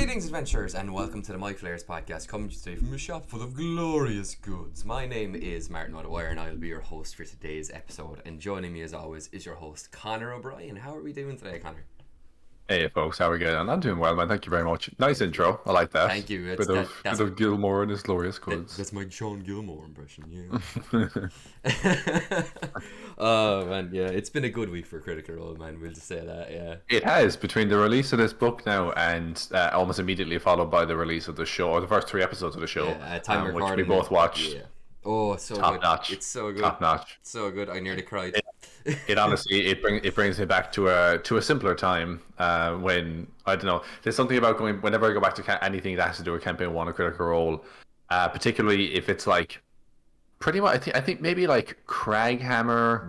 Greetings, adventurers, and welcome to the Micflayers podcast, coming to you today from a shop full of glorious goods. My name is Martin O'Dwyer, and I'll be your host for today's episode. And joining me, as always, is your host, Conor O'Brien. How are we doing today, Conor? Hey folks, how are we getting? I'm doing well, man. Thank you very much. Nice intro. I like that. Thank you. Bit of Gilmore and his glorious goods. That's my Sean Gilmore impression, yeah. Oh man, yeah, it's been a good week for Critical Role, man. We'll just say that, yeah. It has, between the release of this book now and almost immediately followed by the release of the show, or the first 3 episodes of the show, which we both watched. Yeah. Oh, so top good. Notch. It's so good. Top notch. It's so good. I nearly cried. It honestly, it brings me back to a simpler time when, I don't know, there's something about going, whenever I go back to anything that has to do with Campaign 1 or Critical Role, particularly if it's like, pretty much, I think maybe like Craghammer,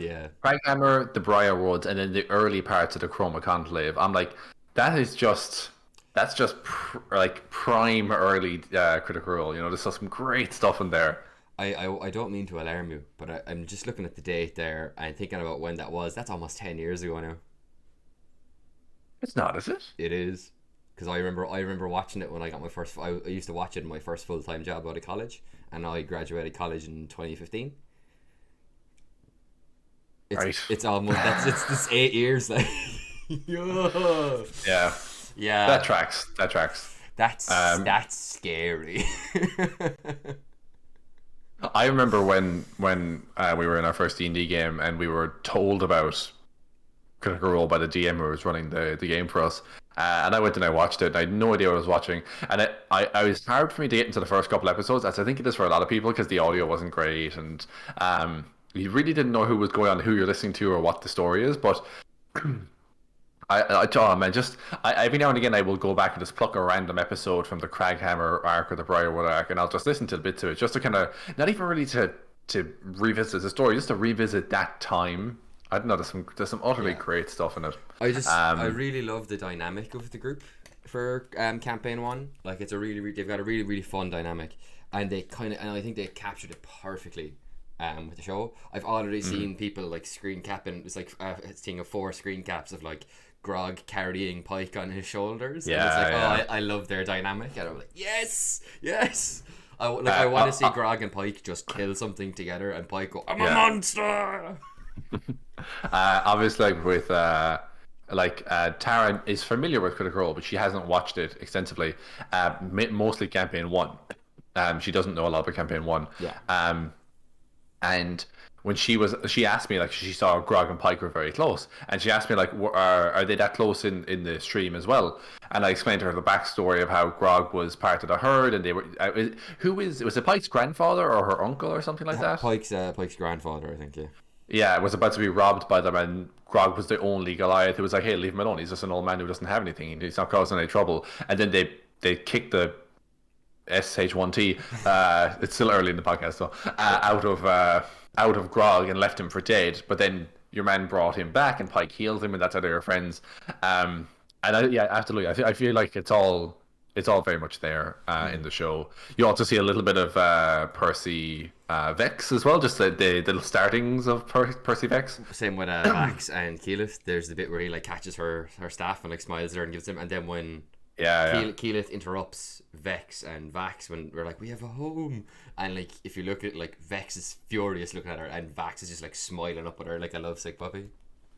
the Briar Woods, and then the early parts of the Chroma Conclave. I'm like, that's just like prime early Critical Role. You know, there's some great stuff in there. I don't mean to alarm you, but I'm just looking at the date there and thinking about when that was. That's almost 10 years ago now. It's not, is it? It is, because I remember watching it when I got my first. I used to watch it in my first full-time job out of college, and I graduated college in 2015. It's almost it's 8 years, like. Yeah. That tracks. That's scary. I remember when we were in our first D&D game and we were told about Critical Role by the DM who was running the game for us, and I went and I watched it and I had no idea what I was watching, and I was hard for me to get into the first couple episodes, as I think it is for a lot of people, because the audio wasn't great and you really didn't know who was going on, who you're listening to, or what the story is. But every now and again I will go back and just pluck a random episode from the Craghammer arc or the Briarwood arc, and I'll just listen to a bit to it, just to kind of, not even really to revisit the story, just to revisit that time. I don't know, there's some utterly great stuff in it. I really love the dynamic of the group for campaign 1. Like, it's they've got a really, really fun dynamic, and I think they captured it perfectly with the show. I've already seen people like screen capping. It's like a thing of 4 screen caps of like Grog carrying Pike on his shoulders. Yeah, and it's like, I love their dynamic, and I'm like, yes. I want to see Grog and Pike just kill something together, and Pike go, I'm a monster. Obviously, like with Tara is familiar with Critical Role, but she hasn't watched it extensively. Mostly Campaign 1. She doesn't know a lot about Campaign 1. Yeah. And when she asked me, like, she saw Grog and Pike were very close, and she asked me, like, are they that close in the stream as well? And I explained to her the backstory of how Grog was part of the herd, and they were was it Pike's grandfather or her uncle or something like that? Pike's grandfather, I think. Yeah, was about to be robbed by them, and Grog was the only Goliath who was like, hey, leave him alone, he's just an old man who doesn't have anything, he's not causing any trouble. And then they kicked the SH1T, it's still early in the podcast, so out of Grog and left him for dead. But then your man brought him back, and Pike healed him, and that's how they were friends. Absolutely. I feel like it's all very much there in the show. You also see a little bit of Percy Vex as well, just the little startings of Percy Vex. Same with Vax and Keyleth. There's the bit where he like catches her staff and like smiles at her and gives him, and then when Keyleth interrupts Vex and Vax when we're like, we have a home, and like if you look at like Vex is furious looking at her, and Vax is just like smiling up at her like a lovesick puppy.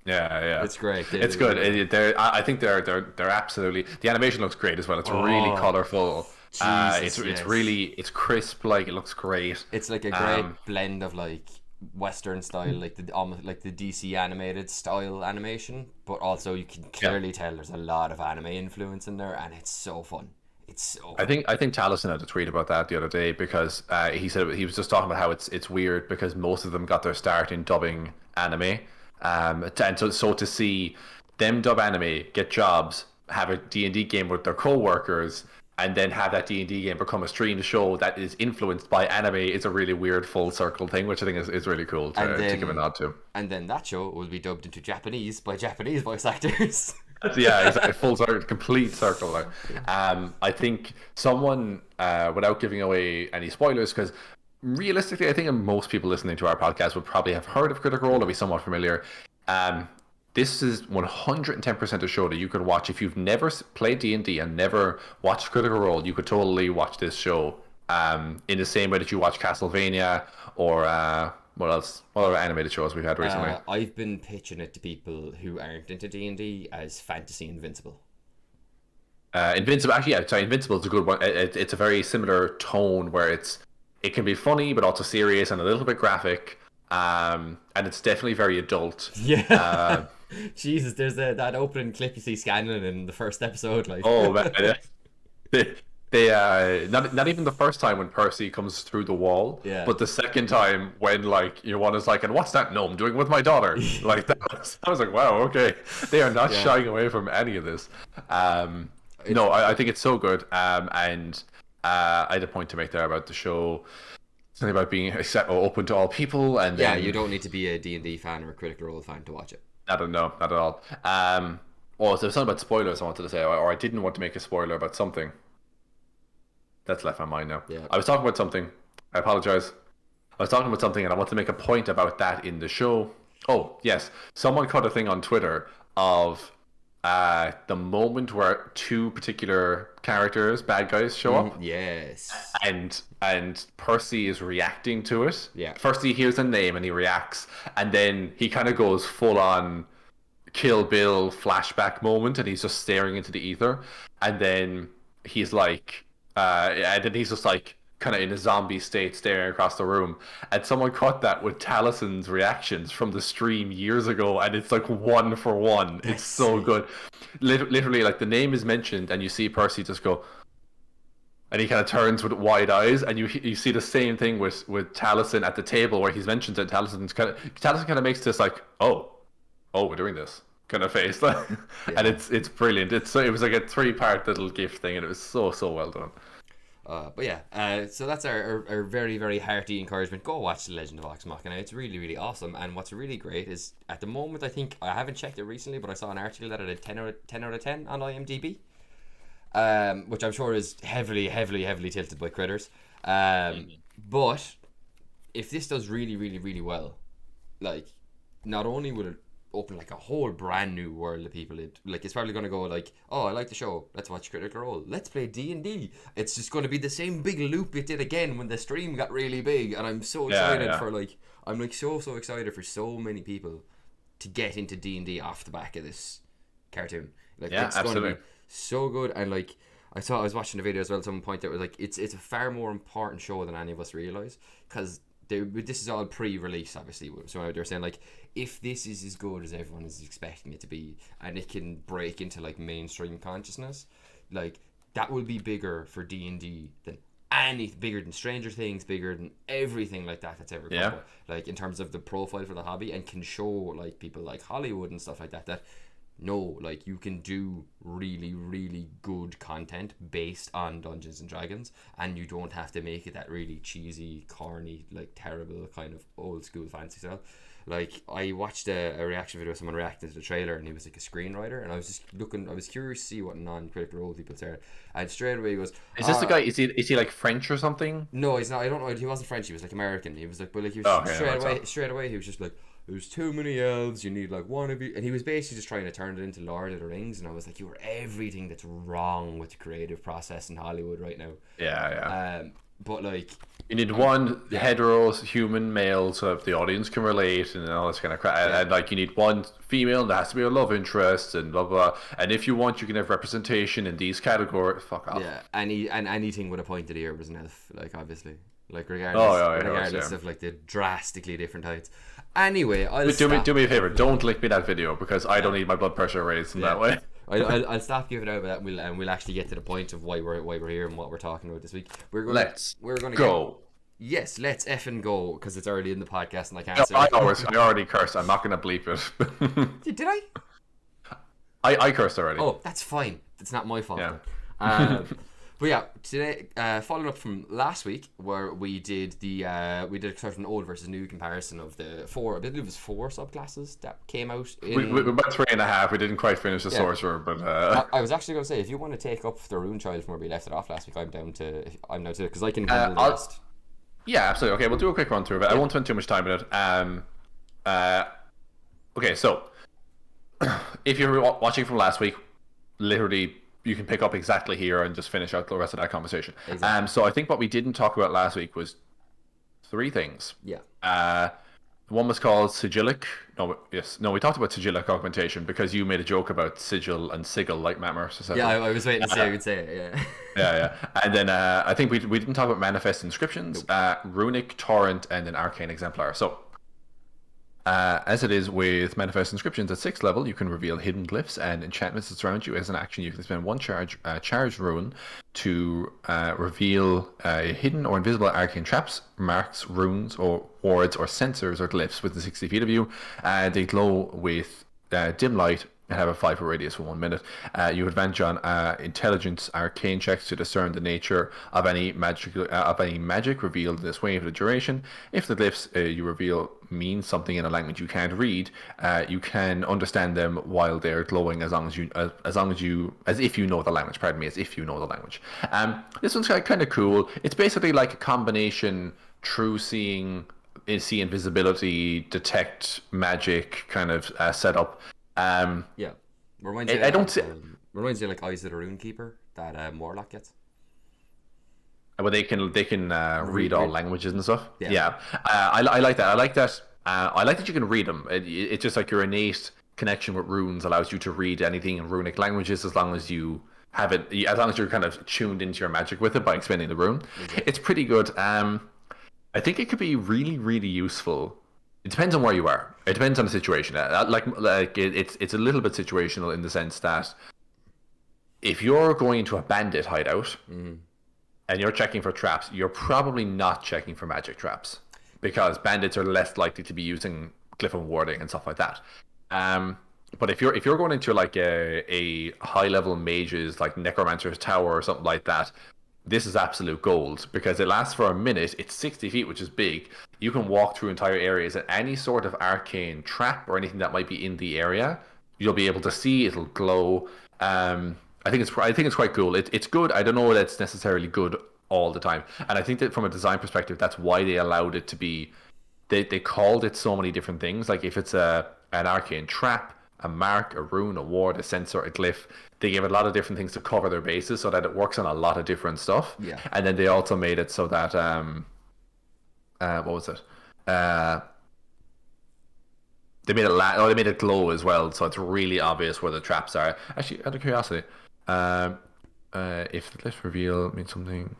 Yeah, it's great. It's good. I think they're absolutely. The animation looks great as well. It's really colorful. It's crisp. Like, it looks great. It's like a great blend of like Western style, like almost like the DC animated style animation, but also you can clearly tell there's a lot of anime influence in there, and it's so fun. I think Taliesin had a tweet about that the other day, because he said he was just talking about how it's weird because most of them got their start in dubbing anime, and so to see them dub anime, get jobs, have a D&D game with their co-workers, and then have that D&D game become a streamed show that is influenced by anime is a really weird full circle thing, which I think is really cool to give a nod to. And then that show will be dubbed into Japanese by Japanese voice actors. Yeah, exactly. Full circle, complete circle. Like. I think someone, without giving away any spoilers, because realistically, I think most people listening to our podcast would probably have heard of Critical Role or be somewhat familiar. this is 110% a show that you could watch if you've never played D&D and never watched Critical Role. You could totally watch this show in the same way that you watch Castlevania or what else? What other animated shows we've had recently? I've been pitching it to people who aren't into D&D as Fantasy Invincible. Invincible, actually, yeah, sorry, Invincible is a good one. It's a very similar tone where it can be funny but also serious and a little bit graphic, and it's definitely very adult. Yeah. Jesus, there's that opening clip you see Scanlan in the first episode. Like, oh man, they not even the first time when Percy comes through the wall, but the second time when like your one is like, and what's that gnome doing with my daughter? Like I was like, wow, okay, they are not shying away from any of this. No, I think it's so good. And I had a point to make there about the show. Something about being open to all people, and then, you don't need to be a D&D fan or a Critical Role fan to watch it. I don't know, not at all. So there's something about spoilers I wanted to say, or I didn't want to make a spoiler about something. That's left my mind now. Yeah. I was talking about something. I apologize. I was talking about something, and I want to make a point about that in the show. Oh yes, someone caught a thing on Twitter of the moment where two particular characters, bad guys, show up. Yes. And Percy is reacting to it. Yeah. First he hears a name and he reacts, and then he kind of goes full on Kill Bill flashback moment, and he's just staring into the ether, and then he's like, just like kind of in a zombie state staring across the room, and someone caught that with Talison's reactions from the stream years ago, and it's like 1 for 1. It's so good. Literally, like the name is mentioned and you see Percy just go, and he kind of turns with wide eyes, and you see the same thing with Taliesin at the table where he's mentioned it. Taliesin kind of makes this like, oh we're doing this kind of face. And it's brilliant. It was like a 3-part little gift thing, and it was so well done. But yeah, so that's our very, very hearty encouragement. Go watch The Legend of Vox Machina. It's really, really awesome. And what's really great is, at the moment, I think, I haven't checked it recently, but I saw an article that it had 10 out of 10 on IMDb, which I'm sure is heavily, heavily, heavily tilted by critters. But if this does really, really, really well, like, not only will it open like a whole brand new world of people, it's probably going to go like, oh, I like the show, let's watch Critical Role, let's play D&D. It's just going to be the same big loop it did again when the stream got really big, and I'm so excited for I'm like so excited for so many people to get into D&D off the back of this cartoon. Like, it's absolutely going to be so good. And like, I was watching the video as well, someone pointed out, was like, it's a far more important show than any of us realize, because this is all pre-release, obviously. So they're saying, like, if this is as good as everyone is expecting it to be, and it can break into like mainstream consciousness, like, that will be bigger for D&D than bigger than Stranger Things, bigger than everything like that's ever come up. Like, in terms of the profile for the hobby, and can show like people like Hollywood and stuff like that no, like, you can do really, really good content based on Dungeons and Dragons, and you don't have to make it that really cheesy, corny, like, terrible kind of old school fantasy style. Like, I watched a reaction video of someone reacting to the trailer, and he was like a screenwriter, and I was curious to see what non-Critical Role people said, and straight away he goes, is this the guy, is he like French or something? No, he's not. I don't know, he wasn't French, he was like American. He was like, but like, he was straight away he was just like, there's too many elves, you need like one of you, and he was basically just trying to turn it into Lord of the Rings, and I was like, you are everything that's wrong with the creative process in Hollywood right now. But like, you need one hetero human male so that the audience can relate and all this kind of crap, and like, you need one female, and there has to be a love interest and blah blah, and if you want, you can have representation in these categories. Fuck off. Anything with a pointed ear was an elf, like, obviously, like, regardless of like the drastically different heights. Anyway, do me a favor, don't link me that video, because I don't need my blood pressure raised in that way. I'll stop giving out about that, and we'll actually get to the point of why we're here and what we're talking about this week. Let's go. Yes, let's effing go, because it's already in the podcast and I can't say it. I already cursed. I'm not going to bleep it. Did I? I cursed already. Oh, that's fine. It's not my fault. But yeah, today, following up from last week, where we did sort of an old versus new comparison of the 4 subclasses that came out. We about 3.5. We didn't quite finish the sorcerer, but I was actually going to say, if you want to take up the Rune Child from where we left it off last week, I'm down to because I can handle the rest. Yeah, absolutely. Okay, we'll do a quick run through of it. I won't spend too much time in it. Okay, so if you're watching from last week, literally you can pick up exactly here and just finish out the rest of that conversation. Exactly. So I think what we didn't talk about last week was three things. Yeah. One was called Sigilic. No, we talked about Sigilic Augmentation because you made a joke about sigil and sigil, like Matt Mercer said. Yeah, I was waiting to see how you could say it. Yeah. Yeah. And then I think we didn't talk about Manifest Inscriptions, Runic, Torrent, and then Arcane Exemplar. So as it is with Manifest Inscriptions at 6th level, you can reveal hidden glyphs and enchantments that surround you. As an action, you can spend one charged rune to reveal hidden or invisible arcane traps, marks, runes, or wards, or sensors or glyphs within 60 feet of you. They glow with dim light and have a 5-foot radius for 1 minute. You have advantage on intelligence arcane checks to discern the nature of any magic revealed in this way for the duration. If the glyphs you reveal mean something in a language you can't read, you can understand them while they're glowing as if you know the language. Pardon me, as if you know the language. This one's kind of cool. It's basically like a combination true seeing, see invisibility, detect magic kind of setup. Yeah. Reminds you like Eyes of the Runekeeper that Warlock gets. Well, they can read all languages and stuff. Yeah. I like that. I like that. I like that you can read them. It's just like your innate connection with runes allows you to read anything in runic languages as long as you have it. As long as you're kind of tuned into your magic with it by expending the rune. Exactly. It's pretty good. I think it could be really, really useful. It depends on where you are. It depends on the situation. It's a little bit situational in the sense that if you're going into a bandit hideout and you're checking for traps, you're probably not checking for magic traps because bandits are less likely to be using glyph and warding and stuff like that. But if you're going into like a high level mage's like necromancer's tower or something like that, this is absolute gold because it lasts for a minute. It's 60 feet, which is big. You can walk through entire areas, and any sort of arcane trap or anything that might be in the area, you'll be able to see. It'll glow. I think it's quite cool. It's good. I don't know that it's necessarily good all the time, and I think that from a design perspective, that's why they allowed it to be. They called it so many different things. Like if it's an arcane trap, a mark, a rune, a ward, a sensor, a glyph. They gave it a lot of different things to cover their bases so that it works on a lot of different stuff. Yeah. And then they also made it so that what was it? They made it glow as well, so it's really obvious where the traps are. Actually, out of curiosity, if the glyph reveal means something.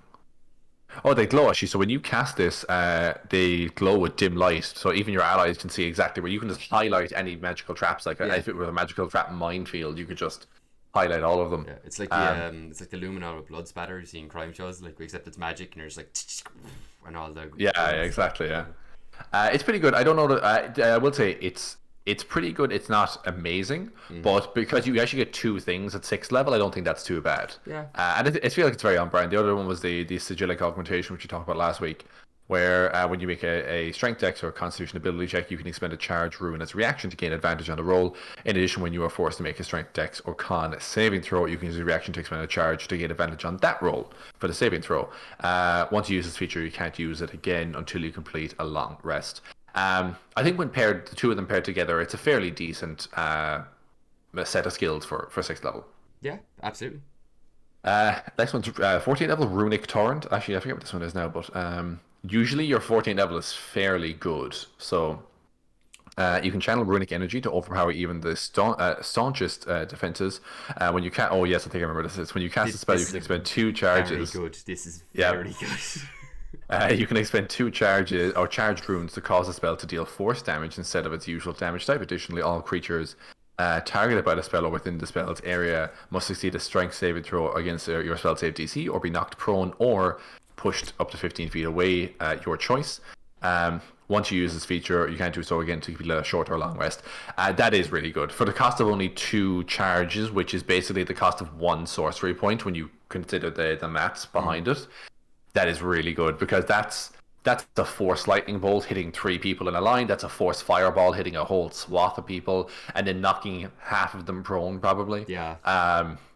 Oh, they glow actually. So when you cast this, they glow with dim light. So even your allies can see exactly where you can just highlight any magical traps. Like if it were a magical trap minefield, you could just highlight all of them. Yeah, it's like the Luminol with blood spatter you see in crime shows. Like except it's magic, and you're just like and all the. Yeah, exactly. Yeah, it's pretty good. I don't know that. I will say it's pretty good. It's not amazing, but because you actually get two things at 6th level, I don't think that's too bad. Yeah. And I feel like it's very on brand. The other one was the Sigilic Augmentation, which you talked about last week, where when you make a Strength Dex or a Constitution Ability check, you can expend a charge rune as a reaction to gain advantage on the roll. In addition, when you are forced to make a Strength Dex or Con saving throw, you can use a reaction to expend a charge to gain advantage on that roll for the saving throw. Once you use this feature, you can't use it again until you complete a long rest. I think when the two of them paired together, it's a fairly decent set of skills for 6th level. Yeah, absolutely. Next one's 14th level Runic Torrent. Actually, I forget what this one is now, but usually your 14th level is fairly good. So you can channel Runic energy to overpower even the staunchest defenses. When you can, oh yes, I think I remember this. It's when you cast a spell, you can expend 2 charges. Very good. This is very good. You can expend 2 charges or charged runes to cause a spell to deal force damage instead of its usual damage type. Additionally, all creatures targeted by the spell or within the spell's area must succeed a strength saving throw against your spell save DC or be knocked prone or pushed up to 15 feet away, your choice. Once you use this feature, you can't do so again to give you a short or long rest. That is really good. For the cost of only 2 charges, which is basically the cost of 1 sorcery point when you consider the maths behind it, that is really good because that's a force lightning bolt hitting 3 people in a line. That's a force fireball hitting a whole swath of people and then knocking half of them prone probably. Yeah.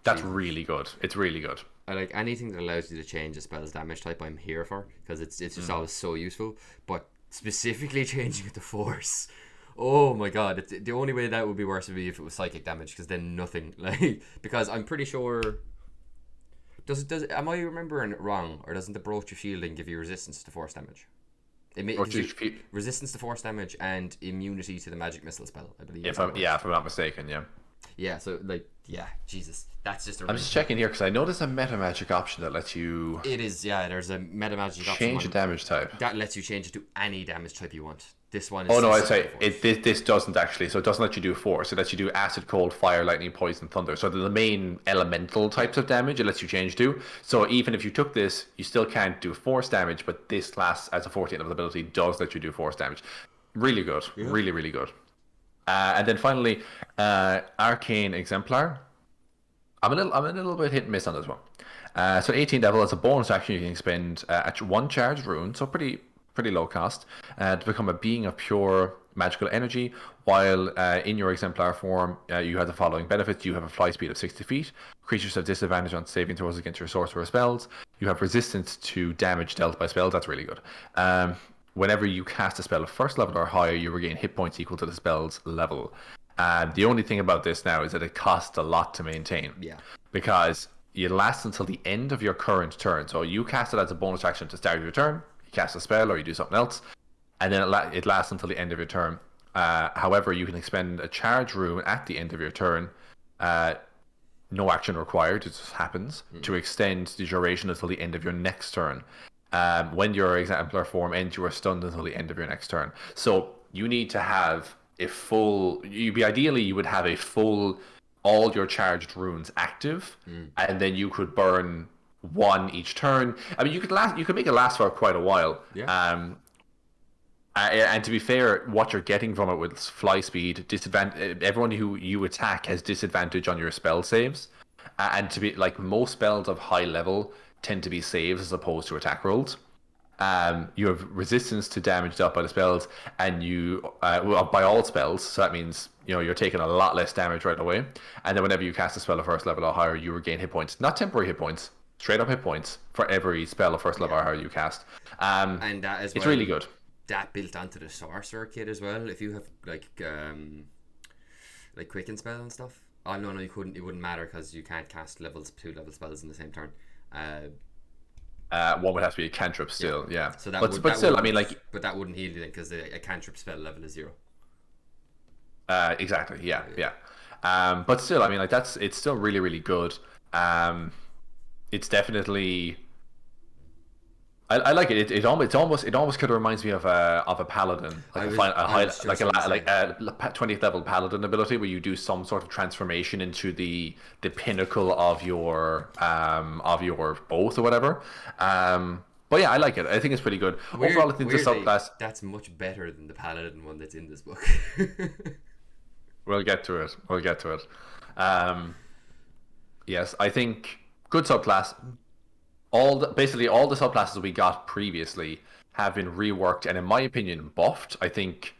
That's really good. It's really good. I like anything that allows you to change a spell's damage type. I'm here for because it's just always so useful. But specifically changing it to force, Oh my god! The only way that would be worse would be if it was psychic damage, because then nothing. Like, because I'm pretty sure. Am I remembering it wrong, or doesn't the Broach of Shielding give you resistance to force damage? Resistance to force damage and immunity to the magic missile spell, I believe. If I'm not mistaken, yeah. Yeah, so like, yeah, Jesus, that's just. I'm just checking here because I know there's a meta magic option that lets you. It is, yeah. There's a meta magic option. Change a damage type. That lets you change it to any damage type you want. This one is. Oh no, I'd say this doesn't actually. So it doesn't let you do force. It lets you do acid, cold, fire, lightning, poison, thunder. So the main elemental types of damage it lets you change to. So even if you took this, you still can't do force damage. But this class, as a 14th level ability, does let you do force damage. Really good. Yeah. Really, really good. And then finally, Arcane Exemplar. I'm a little bit hit and miss on this one. So 18th level, as a bonus action, you can spend one charged rune, so pretty low cost, to become a being of pure magical energy. While in your exemplar form, you have the following benefits: you have a fly speed of 60 feet. Creatures have disadvantage on saving throws against your sorcerer spells. You have resistance to damage dealt by spells. That's really good. Whenever you cast a spell of first level or higher, you regain hit points equal to the spell's level. The only thing about this now is that it costs a lot to maintain. Yeah. Because it lasts until the end of your current turn. So you cast it as a bonus action to start your turn. You cast a spell or you do something else, and then it lasts until the end of your turn. However, you can expend a charge rune at the end of your turn. No action required. It just happens to extend the duration until the end of your next turn. When your exemplar form ends, you are stunned until the end of your next turn. So you need to have a full. You would have a full, all your charged runes active, and then you could burn one each turn. I mean, you could make it last for quite a while. Yeah. And to be fair, what you're getting from it with fly speed, everyone who you attack has disadvantage on your spell saves, and to be like most spells of high level tend to be saves as opposed to attack rolls. You have resistance to damage dealt by the spells, and you by all spells. So that means you're taking a lot less damage right away. And then whenever you cast a spell of first level or higher, you regain hit points, not temporary hit points, straight up hit points for every spell of first level or higher you cast. And that as well, it's really good. That built onto the sorcerer kit as well. If you have like quicken spell and stuff. Oh no, you couldn't. It wouldn't matter because you can't cast 2 level spells in the same turn. One would have to be a cantrip still, yeah. So but that wouldn't heal you then because a cantrip spell level is 0. Exactly, yeah. But still, I mean, like it's still really, really good. It's definitely. I like it. It almost kind of reminds me of a paladin, like a 20th level paladin ability where you do some sort of transformation into the pinnacle of your oath or whatever. But yeah, I like it. I think it's pretty good. Overall, I think the subclass that's much better than the paladin one that's in this book. We'll get to it. Yes, I think good subclass. Basically all the subclasses we got previously have been reworked and, in my opinion, buffed. I think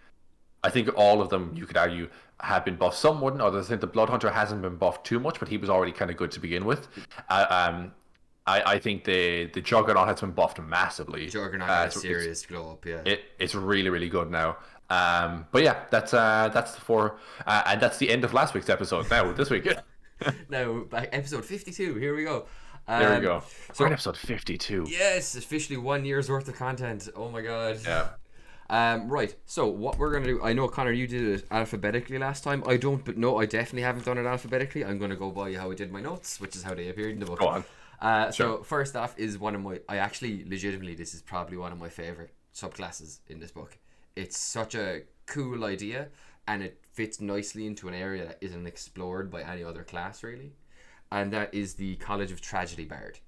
all of them, you could argue, have been buffed. Some wouldn't. Others think the Bloodhunter hasn't been buffed too much, but he was already kind of good to begin with. I think the Juggernaut has been buffed massively. Juggernaut has a serious glow up, yeah. It's really, really good now. But yeah, that's the 4, and that's the end of last week's episode. Now this week, now back episode 52. Here we go. There we go. So we're on episode 52. Yes, officially 1 year's worth of content. Oh my god. Yeah. Right. So what we're gonna do? I know, Conor, you did it alphabetically last time. I definitely haven't done it alphabetically. I'm gonna go by how I did my notes, which is how they appeared in the book. Go on. So first off is legitimately this is probably one of my favorite subclasses in this book. It's such a cool idea, and it fits nicely into an area that isn't explored by any other class really. And that is the College of Tragedy Bard.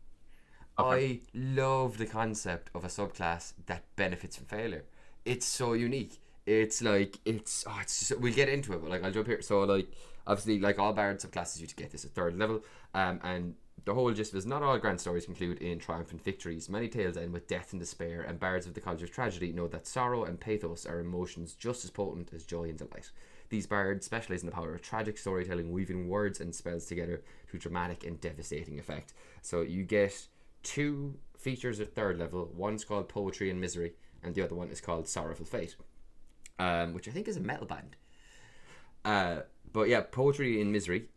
Okay. I love the concept of a subclass that benefits from failure. It's so unique. It's like we'll get into it, but like I'll jump here. So like obviously like all Bard subclasses, you get this at 3rd level, and the whole gist is not all grand stories conclude in triumphant victories. Many tales end with death and despair, and bards of the College of Tragedy know that sorrow and pathos are emotions just as potent as joy and delight. These bards specialize in the power of tragic storytelling, weaving words and spells together to dramatic and devastating effect. So you get 2 features at 3rd level. One's called Poetry and Misery, and the other one is called Sorrowful Fate. which I think is a metal band. But yeah, Poetry in Misery.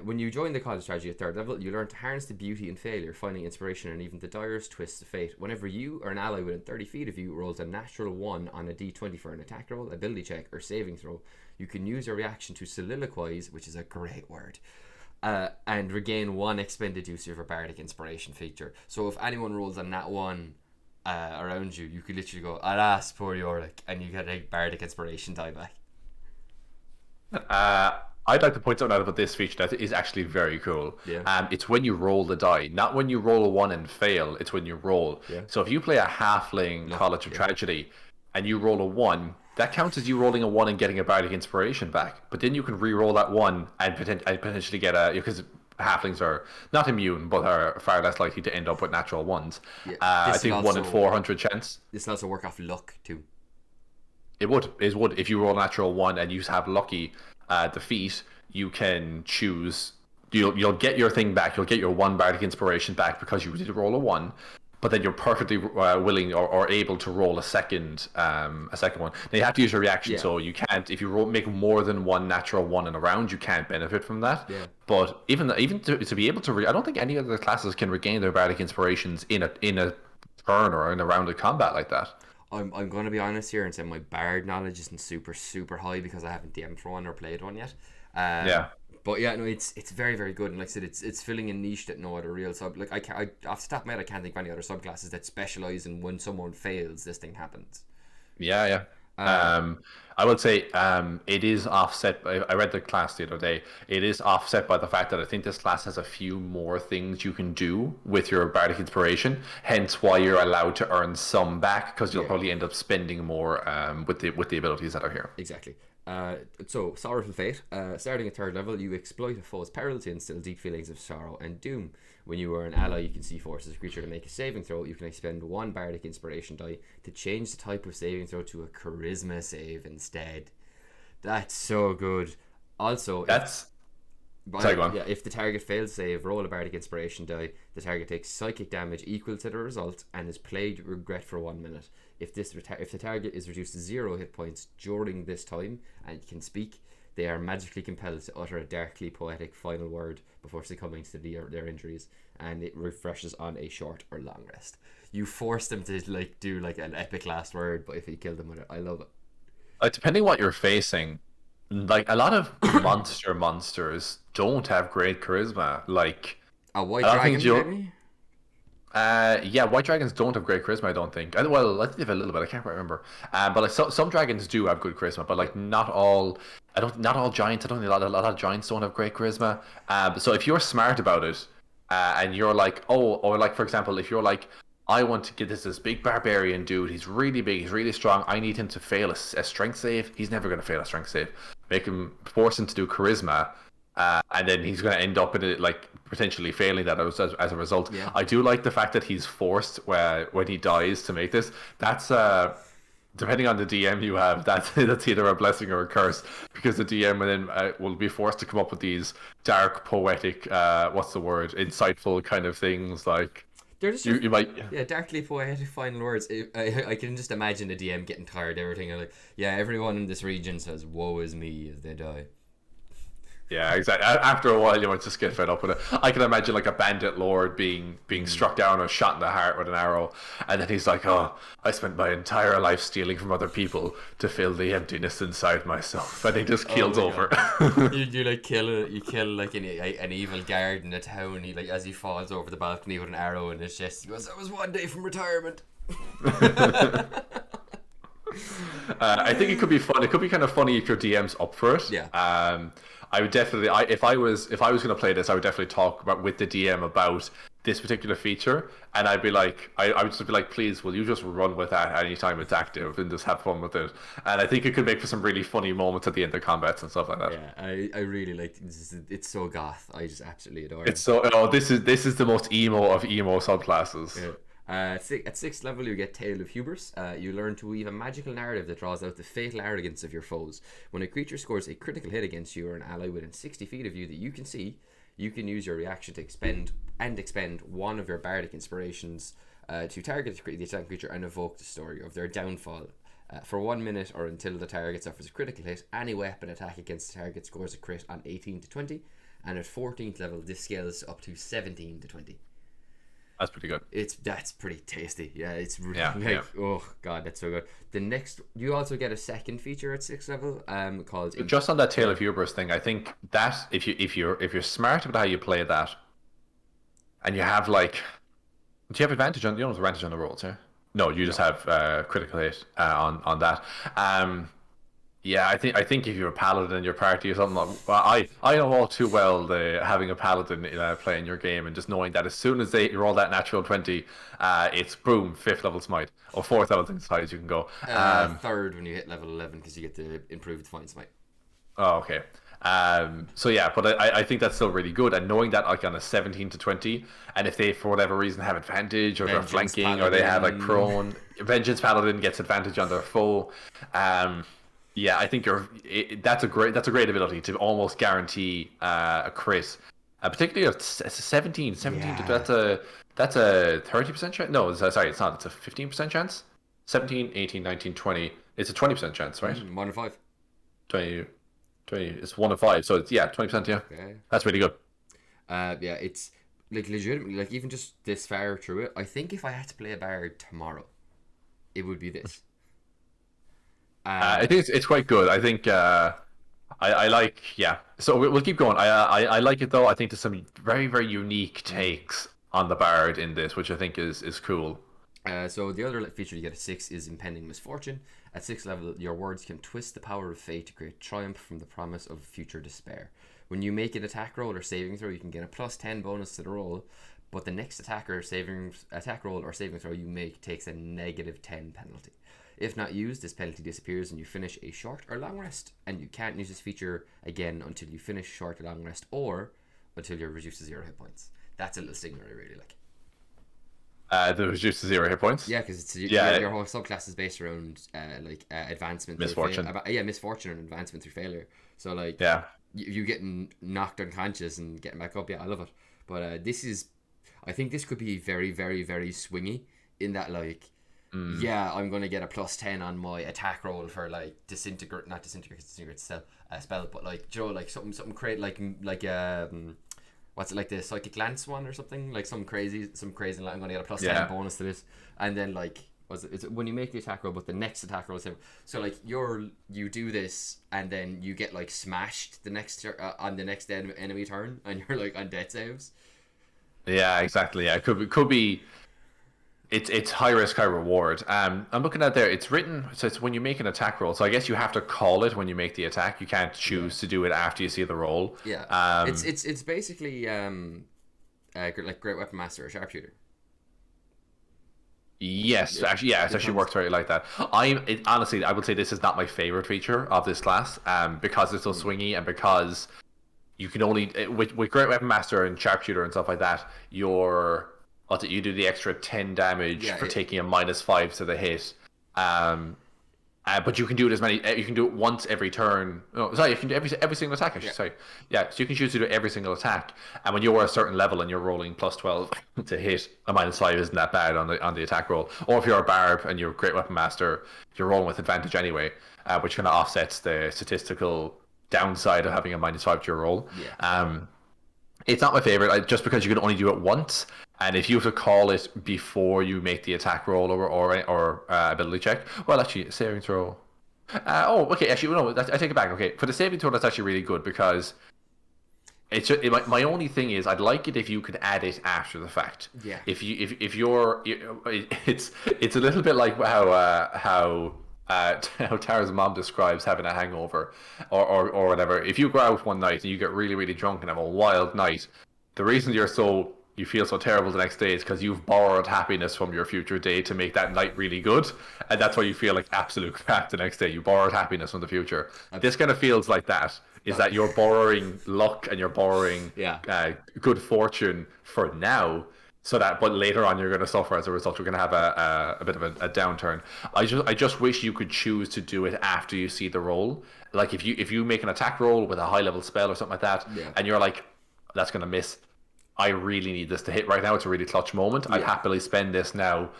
When you join the college strategy at 3rd level, you learn to harness the beauty in failure, finding inspiration and even the direst twists of fate. Whenever you or an ally within 30 feet of you rolls a natural 1 on a d20 for an attack roll, ability check, or saving throw, you can use your reaction to soliloquize, which is a great word, and regain 1 expended use of your Bardic Inspiration feature. So if anyone rolls a nat 1 around you, you could literally go, alas, poor Yorick, and you get a Bardic Inspiration die back. I'd like to point something out about this feature that is actually very cool. Yeah. It's when you roll the die, not when you roll a 1 and fail. It's when you roll. Yeah. So if you play a halfling College of Tragedy and you roll a 1, that counts as you rolling a 1 and getting a Bardic Inspiration back. But then you can re-roll that 1 and potentially get because halflings are not immune, but are far less likely to end up with natural 1s. Yeah. I think 1 in 400 chance. This can also work off luck too. It would. If you roll a natural 1 and you have lucky defeat, you can choose. You'll get your thing back. You'll get your 1 Bardic Inspiration back because you did roll a 1. But then you're perfectly willing or able to roll a second one. Now you have to use your reaction, so you can't. If you make more than 1 natural 1 in a round, you can't benefit from that. Yeah. But even to be able to, I don't think any other classes can regain their Bardic Inspirations in a turn or in a round of combat like that. I'm going to be honest here and say my bard knowledge isn't super high because I haven't DM'd for one or played one yet. But yeah, no, it's very, very good, and like I said, it's filling a niche that no other real sub. Like I off the top of my head, I can't think of any other subclasses that specialize in when someone fails, this thing happens. Yeah. I would say it is offset. I read the class the other day. It is offset by the fact that I think this class has a few more things you can do with your Bardic Inspiration. Hence, why you're allowed to earn some back because you'll probably end up spending more with the abilities that are here. Exactly. So, Sorrowful Fate. Starting at 3rd level, you exploit a foe's peril to instill deep feelings of sorrow and doom. When you are an ally, you can see forces a creature to make a saving throw. You can expend 1 Bardic Inspiration die to change the type of saving throw to a Charisma save instead. That's so good. Also, if the target fails save, roll a Bardic Inspiration die. The target takes psychic damage equal to the result and is plagued with regret for 1 minute. If the target is reduced to 0 hit points during this time and can speak, they are magically compelled to utter a darkly poetic final word before succumbing to their injuries, and it refreshes on a short or long rest. You force them to do an epic last word, but if you kill them with it, I love it. Depending what you're facing, like a lot of monsters don't have great charisma. Like a white dragon, maybe? White dragons don't have great charisma, I don't think. Well, I think they have a little bit, I can't quite remember. But like some dragons do have good charisma, but like not all giants. I don't think a lot of giants don't have great charisma. So if you're smart about it, and you're like, or like for example, if you're like, I want to get this big barbarian dude, he's really big, he's really strong, I need him to fail a strength save. He's never going to fail a strength save. Force him to do charisma, and then he's going to end up in it, like potentially failing that as a result. Yeah. I do like the fact that he's forced when he dies to make this. That's depending on the DM you have, that's either a blessing or a curse, because the DM then will be forced to come up with these dark, poetic, insightful kind of things. Like they're just you might, darkly poetic final words. I can just imagine the DM getting tired of everything. Like, everyone in this region says "woe is me" as they die. Yeah, exactly. After a while, you might just get fed up with it. I can imagine like a bandit lord being struck down or shot in the heart with an arrow, and then he's like, "Oh, I spent my entire life stealing from other people to fill the emptiness inside myself," and he just keels over. you kill like an evil guard in a town. He as he falls over the balcony with an arrow in his chest. He goes, "I was one day from retirement." I think it could be fun. It could be kind of funny if your DM's up for it. Yeah. I would definitely. If I was going to play this, I would definitely talk with the DM about this particular feature, and I'd be like, I would just be like, please, will you just run with that anytime it's active and just have fun with it? And I think it could make for some really funny moments at the end of combats and stuff like that. Yeah, I really like this. It's so goth. I just absolutely adore it. It's so. This is the most emo of emo subclasses. Yeah. At 6th level, you get Tale of Hubris. You learn to weave a magical narrative that draws out the fatal arrogance of your foes. When a creature scores a critical hit against you or an ally within 60 feet of you that you can see, you can use your reaction to expend 1 of your Bardic Inspirations to target the attacking creature and evoke the story of their downfall. For 1 minute or until the target suffers a critical hit, any weapon attack against the target scores a crit on 18 to 20, and at 14th level this scales up to 17 to 20. That's pretty good. That's pretty tasty. Yeah, it's really oh god, that's so good. The next, you also get a second feature at 6th level, called. Just on that Tale of Hubris thing, I think that if you're smart about how you play that, and you have like, do you have advantage on? You don't have advantage on the rolls, yeah? No, you just have critical hit on that. Yeah, I think if you're a paladin in your party or something, I know all too well having a paladin playing your game and just knowing that as soon as they roll that natural 20, it's boom, 5th level smite or 4th level as high as you can go. 3rd when you hit level 11 because you get the improved Divine Smite. Oh, okay. So yeah, but I think that's still really good, and knowing that like on a 17 to 20, and if they for whatever reason have advantage or they're flanking Paladin, or they have like prone, Vengeance Paladin gets advantage on their foe. Yeah, I think that's a great ability to almost guarantee a crit, particularly at 17. Yeah. That's a 30% chance. No, sorry, it's not. It's a 15% chance. 17, 18, 19, 20. It's a 20% chance, right? 1 in 5. 20. It's 1 in 5, so it's 20%. Yeah, okay. That's really good. Yeah, it's like legitimately, like even just this far through it, I think if I had to play a bard tomorrow, it would be this. I think it's quite good. I think I like, yeah. So we'll keep going. I like it though. I think there's some very, very unique takes on the bard in this, which I think is cool. So the other feature you get at 6 is Impending Misfortune. At 6th level, your words can twist the power of fate to create triumph from the promise of future despair. When you make an attack roll or saving throw, you can get a +10 bonus to the roll, but the next attack roll or saving throw you make takes a -10 penalty. If not used, this penalty disappears and you finish a short or long rest, and you can't use this feature again until you finish short or long rest or until you're reduced to 0 hit points. That's a little stinger I really like. The reduced to 0 hit points? Yeah, because your whole subclass is based around advancement. Misfortune. Misfortune and advancement through failure. So like, you getting knocked unconscious and getting back up, I love it. But I think this could be very, very, very swingy in that like, I'm going to get a +10 on my attack roll for like disintegrate spell, but like, like something create like what's it, like the Psychic Lance one or something, like some crazy like, I'm going to get a +10 bonus to this, and then like it's when you make the attack roll, but the next attack roll is so like you do this and then you get like smashed the next on the next enemy turn, and you're like on death saves. Yeah, exactly. Yeah, it could be. It's high risk, high reward. I'm looking at there. It's written, so it's when you make an attack roll. So I guess you have to call it when you make the attack. You can't choose to do it after you see the roll. Yeah. It's basically like Great Weapon Master or Sharpshooter. Yes, actually, yeah, it actually works very like that. Honestly, I would say this is not my favorite feature of this class, because it's so swingy and because you can only with Great Weapon Master and Sharpshooter and stuff like that, you do the extra 10 damage for taking a -5 to the hit. But you can do it you can do it once every turn. No, sorry, you can do every single attack, actually. Sorry. Yeah, so you can choose to do every single attack. And when you're a certain level and you're rolling +12 to hit, a -5 isn't that bad on the attack roll. Or if you're a Barb and you're a Great Weapon Master, you're rolling with advantage anyway, which kind of offsets the statistical downside of having a -5 to your roll. Yeah. It's not my favorite, just because you can only do it once. And if you have to call it before you make the attack roll or ability check, well, actually, saving throw. Okay. Actually, no, I take it back. Okay, for the saving throw, that's actually really good because it's just, my only thing is I'd like it if you could add it after the fact. Yeah. If you're, it's a little bit like how Tara's mom describes having a hangover or whatever. If you go out one night and you get really, really drunk and have a wild night, the reason you feel so terrible the next day is because you've borrowed happiness from your future day to make that night really good, and that's why you feel like absolute crap the next day. You borrowed happiness from the future. This kind of feels like that. Is that you're borrowing luck and you're borrowing good fortune for now, but later on you're going to suffer as a result. You're going to have a bit of a downturn. I just wish you could choose to do it after you see the roll. Like if you make an attack roll with a high level spell or something like that, and you're like, that's going to miss. I really need this to hit right now. It's a really clutch moment. I'd happily spend this now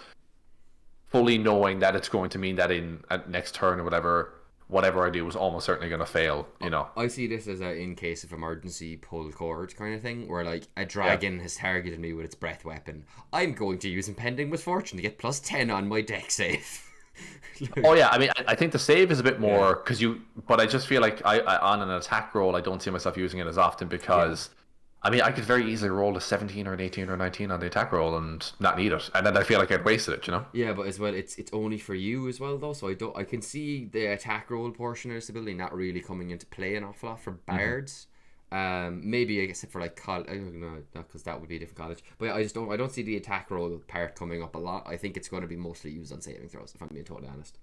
fully knowing that it's going to mean that in next turn or whatever I do is almost certainly going to fail, you know. I see this as a in case of emergency pull cord kind of thing, where like a dragon has targeted me with its breath weapon. I'm going to use Impending Misfortune to get +10 on my deck save. Oh yeah, I mean, I think the save is a bit more because but I just feel like I on an attack roll, I don't see myself using it as often because, I mean, I could very easily roll a 17 or an 18 or 19 on the attack roll and not need it, and then I feel like I'd wasted it, you know. Yeah, but as well, it's only for you as well though, so I can see the attack roll portion of this ability not really coming into play an awful lot for bards. Maybe I guess for like college, I don't know, not because that would be a different college. But I don't see the attack roll part coming up a lot. I think it's going to be mostly used on saving throws, if I'm being totally honest.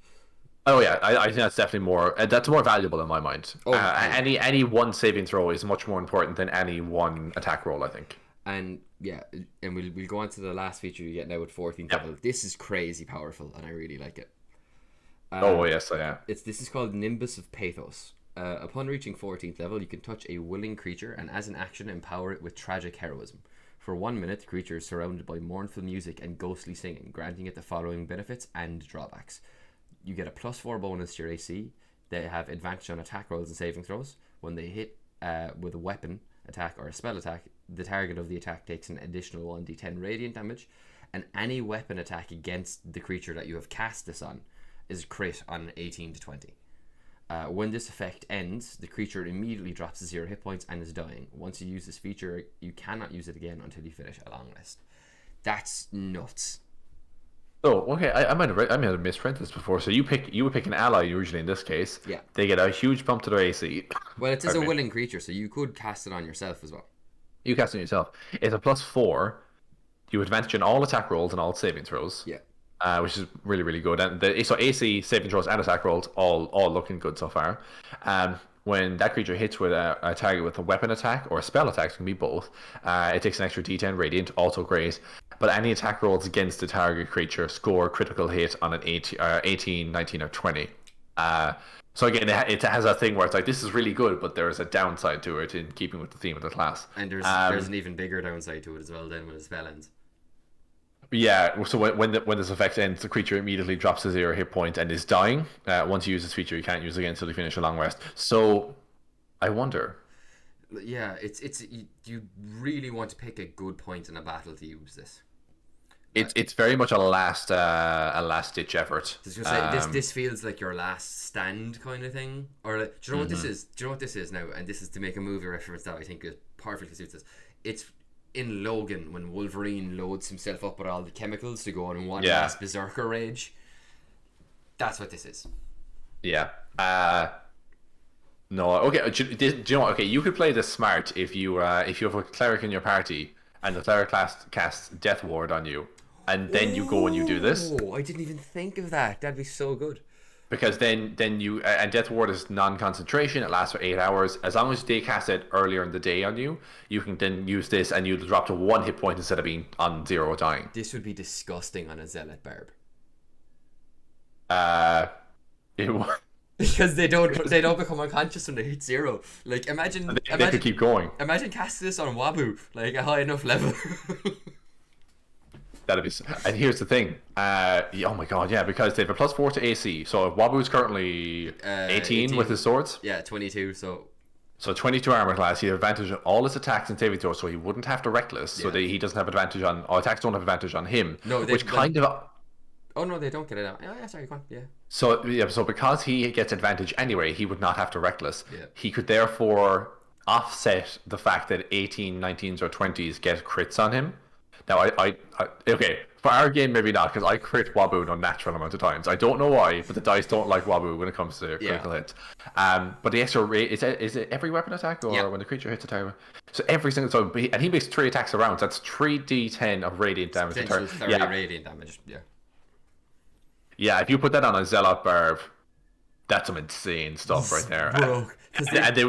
Oh yeah, I think that's definitely more. That's more valuable in my mind. Oh, any one saving throw is much more important than any one attack roll, I think. And yeah, and we'll go on to the last feature you get now with 14th level. This is crazy powerful, and I really like it. Oh yes, yeah. This is called Nimbus of Pathos. Upon reaching 14th level, you can touch a willing creature and as an action empower it with tragic heroism. For 1 minute, the creature is surrounded by mournful music and ghostly singing, granting it the following benefits and drawbacks. You get a +4 bonus to your AC. They have advantage on attack rolls and saving throws. When they hit with a weapon attack or a spell attack, the target of the attack takes an additional 1d10 radiant damage, and any weapon attack against the creature that you have cast this on is crit on 18 to 20. When this effect ends, the creature immediately drops to 0 hit points and is dying. Once you use this feature, you cannot use it again until you finish a long rest. That's nuts. Oh, okay. I might have misread this before. So you would pick an ally usually in this case. Yeah. They get a huge bump to their AC. Well, it is a willing creature, so you could cast it on yourself as well. You cast it yourself. It's a +4. You advantage on all attack rolls and all saving throws. Yeah. Which is really, really good. And so AC, saving throws, and attack rolls all looking good so far. When that creature hits with a target with a weapon attack or a spell attack, it can be both. It takes an extra D10 radiant, also great. But any attack rolls against the target creature score critical hit on an 18, 19, or 20. So again, it has a thing where it's like, this is really good, but there is a downside to it in keeping with the theme of the class. And there's an even bigger downside to it as well then when the spell ends. Yeah, so when this effect ends, the creature immediately drops to 0 hit point and is dying. Once you use this feature, you can't use it again until you finish a long rest. So, I wonder. Yeah, it's you really want to pick a good point in a battle to use this. It's very much a last ditch effort. This feels like your last stand kind of thing, or like, do you know what this is? Do you know what this is now? And this is to make a movie reference that I think is perfectly suits this. It's in Logan when Wolverine loads himself up with all the chemicals to go on one last berserker rage. That's what this is. Yeah. No. Okay. Do you know what? Okay, you could play this smart if you have a cleric in your party and the cleric casts Death Ward on you, and then you go and you do this. Oh, I didn't even think of that. That'd be so good. Because then you and Death Ward is non-concentration. It lasts for 8 hours. As long as they cast it earlier in the day on you, you can then use this and you'll drop to 1 hit point instead of being on 0 dying. This would be disgusting on a Zealot Barb. Because they don't become unconscious when they hit 0. Like imagine they could keep going. Imagine casting this on Wabu, like a high enough level. That'd be. And here's the thing. Oh my god, yeah, because they have a +4 to AC. So if Wabu's currently 18 with his swords. Yeah, 22. So 22 armor class. He has advantage on all his attacks and saving throws, so he wouldn't have to reckless. So he doesn't have advantage on. Or attacks don't have advantage on him. No, Oh no, they don't get it out. Oh yeah, sorry, go on. Yeah. So because he gets advantage anyway, he would not have to reckless. Yeah. He could therefore offset the fact that 18, 19s, or 20s get crits on him. Now, I okay, for our game, maybe not, because I crit Wabu an unnatural amount of times. I don't know why, but the dice don't like Wabu when it comes to critical hits. But the extra rate, is it every weapon attack, or when the creature hits a target? So every single, and he makes 3 attacks a round, so that's 3d10 of radiant damage. Potential 30 radiant damage, yeah. Yeah, if you put that on a Zealot Barb, that's some insane stuff right there. Bro, and they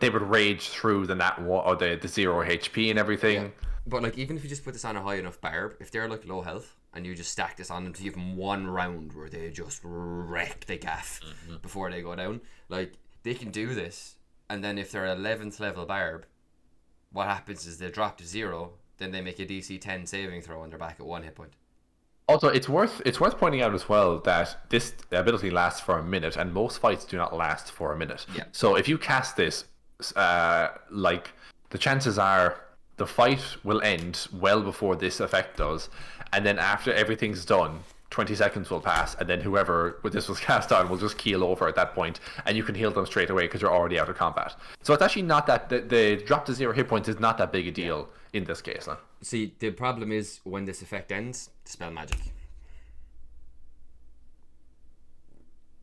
would rage through the nat or the 0 HP and everything. Yeah. But like even if you just put this on a high enough barb, if they're like low health and you just stack this on them to give them one round where they just wreck the gaff before they go down, like they can do this, and then if they're 11th level barb, what happens is they drop to 0, then they make a DC 10 saving throw and they're back at 1 hit point. Also, it's worth pointing out as well that this ability lasts for a minute, and most fights do not last for a minute. Yeah. So if you cast this, like the chances are the fight will end well before this effect does, and then after everything's done, 20 seconds will pass, and then whoever this was cast on will just keel over at that point, and you can heal them straight away because you're already out of combat. So it's actually not that the drop to 0 hit points is not that big a deal in this case. Huh? See, the problem is when this effect ends, dispel magic.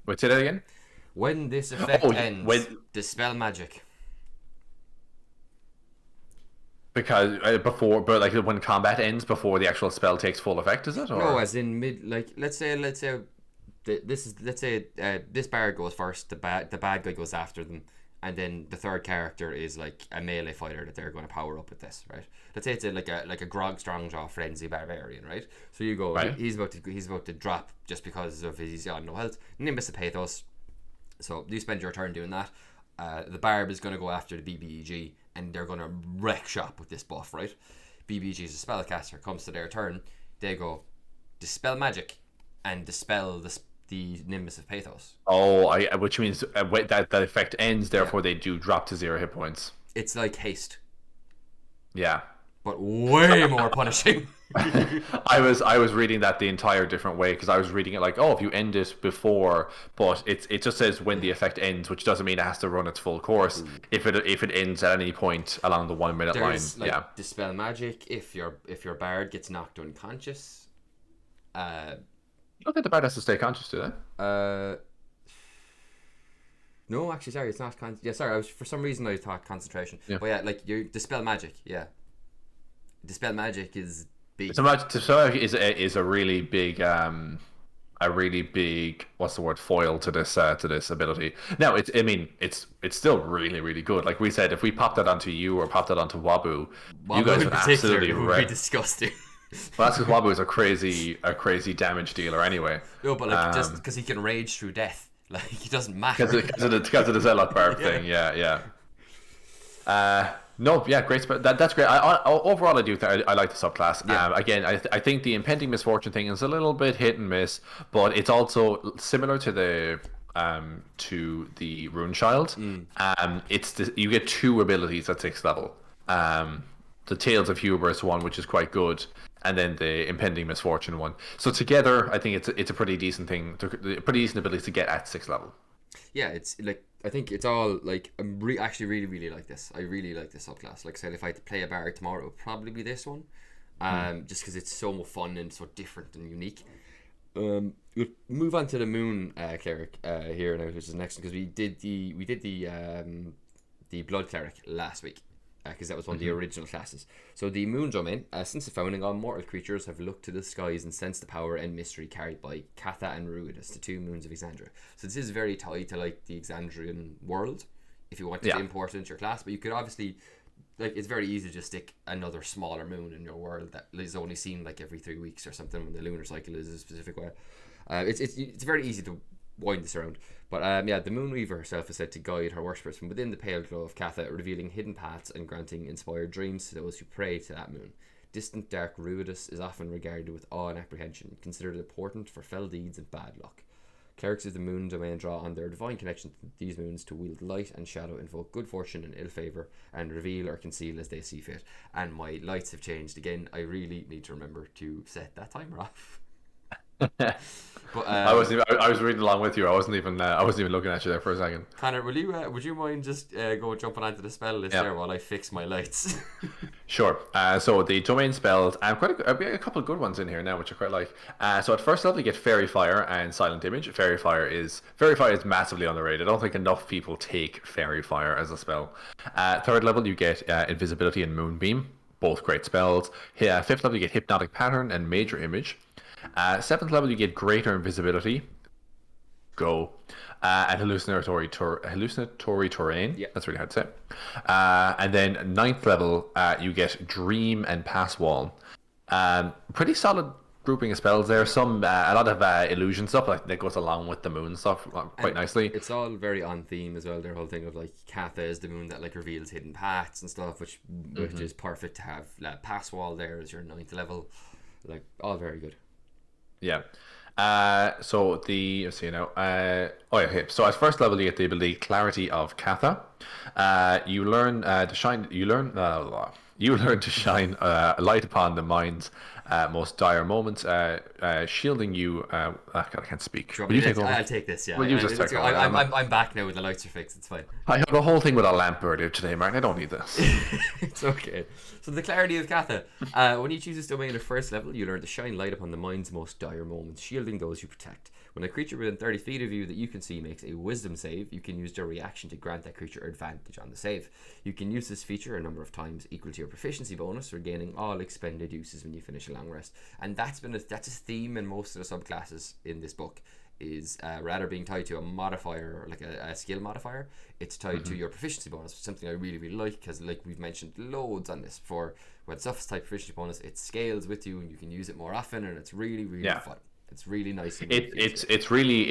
Wait, say that again? When this effect ends, dispel magic. Because but like when combat ends before the actual spell takes full effect, is it? Or? No, as in mid. Like let's say this bard goes first. The bad guy goes after them, and then the third character is like a melee fighter that they're going to power up with this, right? Let's say it's like a Grog Strongjaw Frenzy Barbarian, right? So you go, right. He's about to drop just because of he's got no health. Nimbus of Pathos. So you spend your turn doing that. The Barb is going to go after the BBEG, and they're going to wreck shop with this buff, right? BBEG is a spellcaster, comes to their turn, they go dispel magic and dispel the Nimbus of Pathos. Oh, which means that effect ends, therefore they do drop to 0 hit points. It's like haste. Yeah. But way more punishing. I was reading that the entire different way because I was reading it like, oh, if you end it before, but it just says when the effect ends, which doesn't mean it has to run its full course. If it ends at any point along the 1 minute line, dispel magic if your bard gets knocked unconscious. I don't think the bard has to stay conscious, do they? No, actually, sorry, it's not. Sorry, for some reason I thought concentration. Yeah. But yeah, like you dispel magic. Yeah, dispel magic is big. Dispel magic is a really big what's the word, foil to this ability. Now it's still really, really good. Like we said, if we popped that onto you or popped that onto Wabu you guys would absolutely would be disgusting. Well, that's because Wabu is a crazy damage dealer anyway. No, but like just because he can rage through death, like he doesn't matter. Because of the Zealot Barb thing, yeah. No, yeah, great. That's great. Overall, I do think I like the subclass. Yeah. Again, I think the Impending Misfortune thing is a little bit hit and miss, but it's also similar to the Rune Child. You get 2 abilities at 6th level. The Tales of Hubris one, which is quite good, and then the Impending Misfortune one. So together, I think it's a pretty decent thing, a pretty decent ability to get at 6th level. Yeah, it's like I think it's all like I'm actually really like this. I really like this subclass. Like I said, if I had to play a bard tomorrow, it would probably be this one. Just because it's so much fun and so different and unique. We'll move on to the Moon Cleric here now, which is next, because we did the Blood Cleric last week. Because that was one of the original classes. So the Moon Domain, since the founding, all mortal creatures have looked to the skies and sensed the power and mystery carried by Catha and Ruidus, the 2 moons of Exandria. So this is very tied to like the Exandrian world, if you want to import it into your class. But you could obviously, like, it's very easy to just stick another smaller moon in your world that is only seen like every 3 weeks or something when the lunar cycle is a specific way. It's very easy to wind this around. But the Moonweaver herself is said to guide her worshippers from within the pale glow of Catha, revealing hidden paths and granting inspired dreams to those who pray to that moon. Distant dark Ruidus is often regarded with awe and apprehension, considered important for fell deeds and bad luck. Clerics of the Moon Domain draw on their divine connection to these moons to wield light and shadow, invoke good fortune and ill favour, and reveal or conceal as they see fit. And my lights have changed again. I really need to remember to set that timer off. But I was reading along with you. I wasn't even looking at you there for a second. Conor, would you mind just jumping onto the spell list there while I fix my lights? Sure. So the domain spells, quite a couple of good ones in here now, which I quite like. So at first level you get Fairy Fire and Silent Image. Fairy Fire is massively underrated. I don't think enough people take Fairy Fire as a spell. 3rd level you get Invisibility and Moonbeam, both great spells. 5th level you get Hypnotic Pattern and Major Image. 7th level you get Greater Invisibility, and hallucinatory terrain. Yeah, that's really hard to say. And then 9th level you get Dream and Pass Wall. Pretty solid grouping of spells there. Some a lot of illusion stuff that goes along with the moon stuff quite nicely. It's all very on theme as well. Their whole thing of like Catha is the moon that like reveals hidden paths and stuff, which is perfect to have. Pass Wall there as your 9th level, like all very good. Yeah. So the let's see now. Oh yeah. Okay. So as first level, you get the ability Clarity of Katha. You learn to shine. You learn to shine a light upon the mind's most dire moments, shielding you. God, I can't speak. Do you want Will me you to take over? I'll take this. Yeah, Will you just take over? I'm back now with the lights are fixed. It's fine. I have a whole thing with a lamp earlier today, Martin. I don't need this. It's okay. So the Clarity of Katha. When you choose this domain at first level, you learn to shine light upon the mind's most dire moments, shielding those you protect. When a creature within 30 feet of you that you can see makes a wisdom save, you can use their reaction to grant that creature advantage on the save. You can use this feature a number of times equal to your proficiency bonus, regaining all expended uses when you finish a long rest. And that's a theme in most of the subclasses in this book. Is rather being tied to a modifier, like a skill modifier, it's tied to your proficiency bonus, something I really like, because like we've mentioned loads on this before, when stuff's type proficiency bonus, it scales with you and you can use it more often, and it's really fun. It's really nice. It's really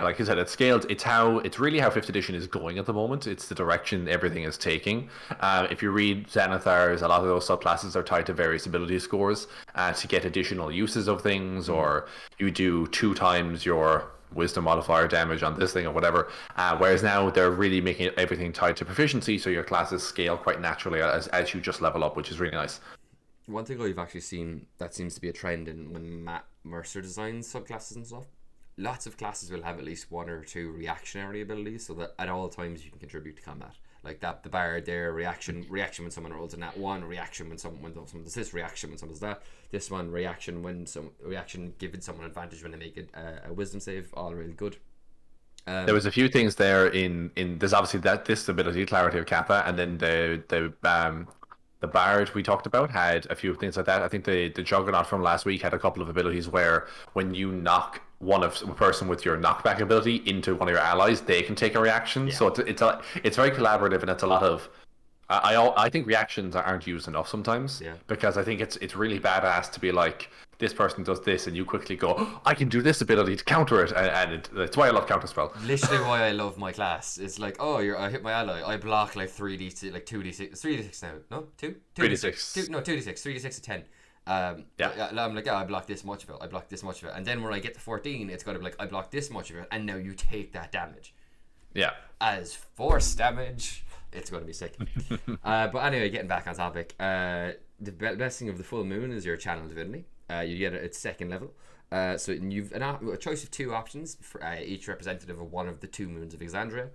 like you said, it scales. It's really how 5th edition is going at the moment. It's the direction everything is taking. If you read Xanathar's, a lot of those subclasses are tied to various ability scores to get additional uses of things, or you do 2 times your wisdom modifier damage on this thing or whatever. Whereas now they're really making everything tied to proficiency, so your classes scale quite naturally as you just level up, which is really nice. One thing I've actually seen that seems to be a trend in when Matt Mercer designs subclasses and stuff, lots of classes will have at least 1 or 2 reactionary abilities, so that at all times you can contribute to combat. Like that, the bard there, reaction when someone rolls a nat 1, reaction when someone does this, reaction when someone does that. This one, reaction giving someone advantage when they make a wisdom save. All really good. There was a few things there in there's obviously this ability, Clarity of Kappa, and then the Bard we talked about had a few things like that. I think the Juggernaut from last week had a couple of abilities where when you knock a person with your knockback ability into one of your allies, they can take a reaction. Yeah. So it's very collaborative, and it's a lot of. I think reactions aren't used enough sometimes. Yeah. Because I think it's really badass to be like, this person does this, and you quickly go, oh, I can do this ability to counter it, and it's why I love counterspell. Literally why I love my class. It's like, I hit my ally, I block like 3d6, like 2d6, 3d6 now, no, 3d6, no 2d6, 3d6 to 10. I'm like, I block this much of it, and then when I get to 14, it's gonna be like, I block this much of it, and now you take that damage. Yeah. As force damage, it's going to be sick. But anyway, getting back on topic, the blessing of the full moon is your channel divinity. You get it at 2nd level. So you've a choice of 2 options, for each representative of one of the 2 moons of Exandria.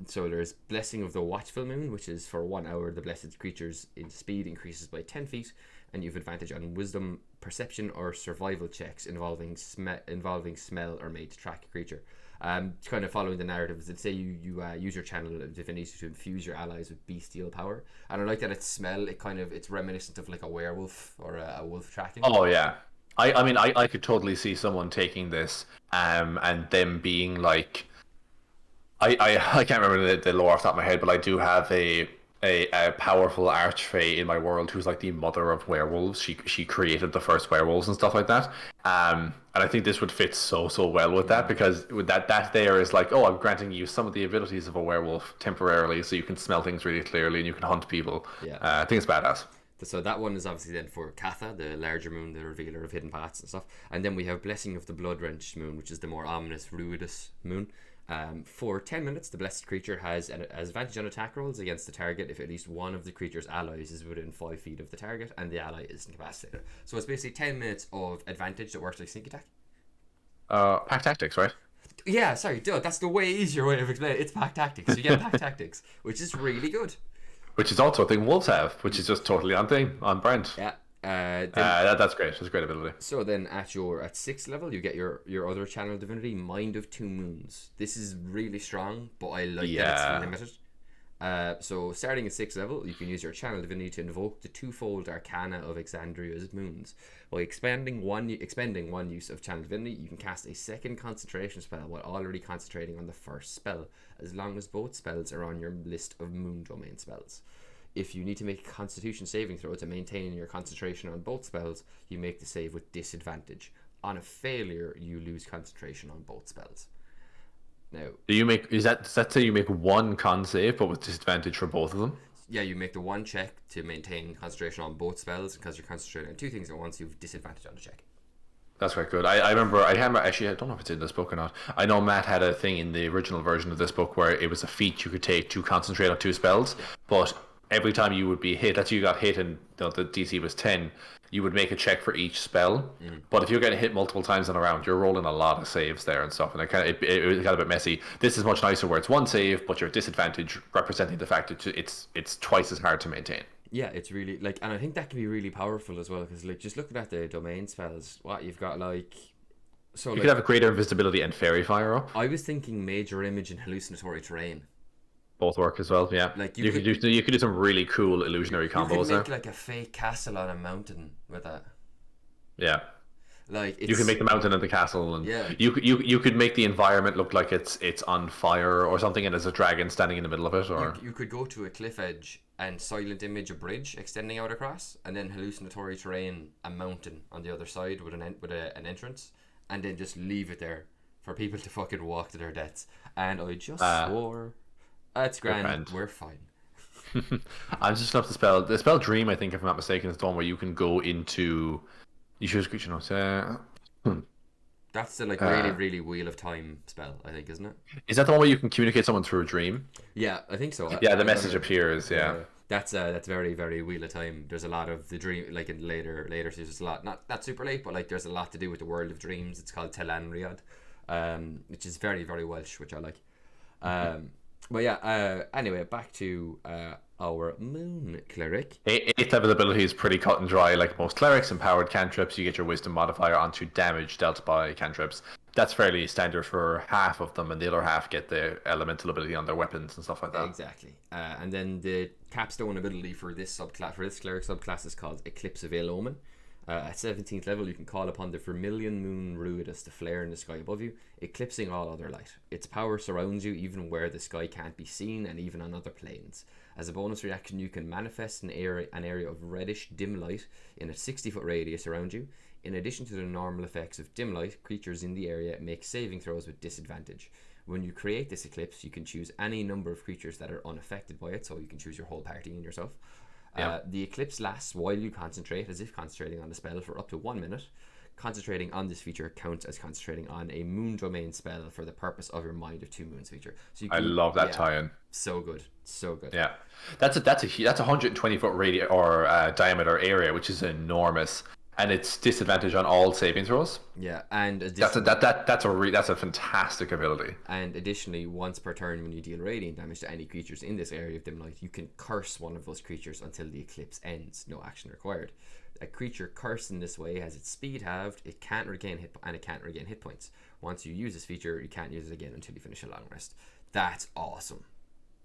So there's blessing of the watchful moon, which is for 1 hour the blessed creature's speed increases by 10 feet, and you've advantage on wisdom, perception, or survival checks involving smell or made to track a creature. Kind of following the narrative, let's say you use your channel of divinity to infuse your allies with bestial power, and I like that it's smell. It's reminiscent of like a werewolf or a wolf tracking. Oh yeah, I mean I could totally see someone taking this and them being like, I can't remember the lore off the top of my head, but I do have a powerful archfey in my world who's like the mother of werewolves. She created the first werewolves and stuff like that. And I think this would fit so well with that, because with that there is like, I'm granting you some of the abilities of a werewolf temporarily, so you can smell things really clearly and you can hunt people. Yeah, I think it's badass. So that one is obviously then for Katha, the larger moon, the revealer of hidden paths and stuff. And then we have Blessing of the Blood-Wrenched moon, which is the more ominous, ruidous moon. For 10 minutes, the blessed creature has advantage on attack rolls against the target if at least one of the creature's allies is within 5 feet of the target and the ally is incapacitated. So it's basically 10 minutes of advantage that works like sneak attack. Pack tactics, right? Yeah, sorry, dude, that's the way easier way of explaining it. It's pack tactics. You get pack tactics, which is really good. Which is also a thing wolves have, which is just totally on brand. Yeah. That's great. That's a great ability. So then at 6th level, you get your other channel divinity, Mind of Two Moons. This is really strong, but I like that it's limited. So starting at 6th level, you can use your channel divinity to invoke the twofold arcana of Exandria's moons. By expending one use of channel divinity, you can cast a second concentration spell while already concentrating on the first spell, as long as both spells are on your list of moon domain spells. If you need to make a Constitution saving throw to maintain your concentration on both spells, you make the save with disadvantage. On a failure, you lose concentration on both spells. Now, does that say you make one con save but with disadvantage for both of them? Yeah, you make the one check to maintain concentration on both spells, because you're concentrating on 2 things at once. You have disadvantage on the check. That's quite good. I remember, actually, I don't know if it's in this book or not. I know Matt had a thing in the original version of this book where it was a feat you could take to concentrate on 2 spells, but every time you would be hit, let's say you got hit and the DC was 10, you would make a check for each spell. But if you're getting hit multiple times in a round, you're rolling a lot of saves there and stuff, and it got a bit messy. This is much nicer where it's 1 save, but you're at disadvantage, representing the fact that it's twice as hard to maintain. Yeah, it's really like, and I think that can be really powerful as well, because like just looking at the domain spells, what you've got like, so You like, could have a greater invisibility and fairy fire up. I was thinking major image and hallucinatory terrain. Both work as well, yeah. Like you could do some really cool illusionary combos you could there. make like a fake castle on a mountain with that. Yeah. Like You can make the mountain and the castle, and Yeah. you could make the environment look like it's on fire or something, and there's a dragon standing in the middle of it. Or you could go to a cliff edge and silent image a bridge extending out across, and then hallucinatory terrain a mountain on the other side with an entrance, and then just leave it there for people to fucking walk to their deaths. And I just swore, it's grand. We're fine. I'm just love the spell Dream. I think, if I'm not mistaken, is the one where you can go into. You choose creature notes. That's the like really Wheel of Time spell, I think, isn't it? Is that the one where you can communicate someone through a dream? Yeah, I think so. Yeah, the message appears. Yeah. That's very Wheel of Time. There's a lot of the dream, like in later seasons, a lot, not super late, but like there's a lot to do with the world of dreams. It's called Telan Riad, which is very Welsh, which I like. But yeah, anyway, back to our Moon Cleric. 8th level ability is pretty cut and dry. Like most clerics, empowered cantrips, you get your wisdom modifier onto damage dealt by cantrips. That's fairly standard for half of them, and the other half get the elemental ability on their weapons and stuff like that. Exactly. And then the capstone ability for this cleric subclass is called Eclipse Avail Omen. At 17th level, you can call upon the Vermilion Moon Ruidus to flare in the sky above you, eclipsing all other light. Its power surrounds you even where the sky can't be seen, and even on other planes. As a bonus reaction, you can manifest an area of reddish dim light in a 60-foot radius around you. In addition to the normal effects of dim light, creatures in the area make saving throws with disadvantage. When you create this eclipse, you can choose any number of creatures that are unaffected by it, so you can choose your whole party and yourself. The eclipse lasts while you concentrate, as if concentrating on the spell, for up to 1 minute. Concentrating on this feature counts as concentrating on a moon domain spell for the purpose of your Mind of Two Moons feature. So I love that tie-in. So good. Yeah, that's a 120-foot radius or diameter area, which is enormous, and it's disadvantage on all saving throws. Yeah, and that's a fantastic ability. And additionally, once per turn, when you deal radiant damage to any creatures in this area of dim light, you can curse one of those creatures until the eclipse ends. No action required. A creature cursed in this way has its speed halved. It can't regain hit points. Once you use this feature, you can't use it again until you finish a long rest. That's awesome.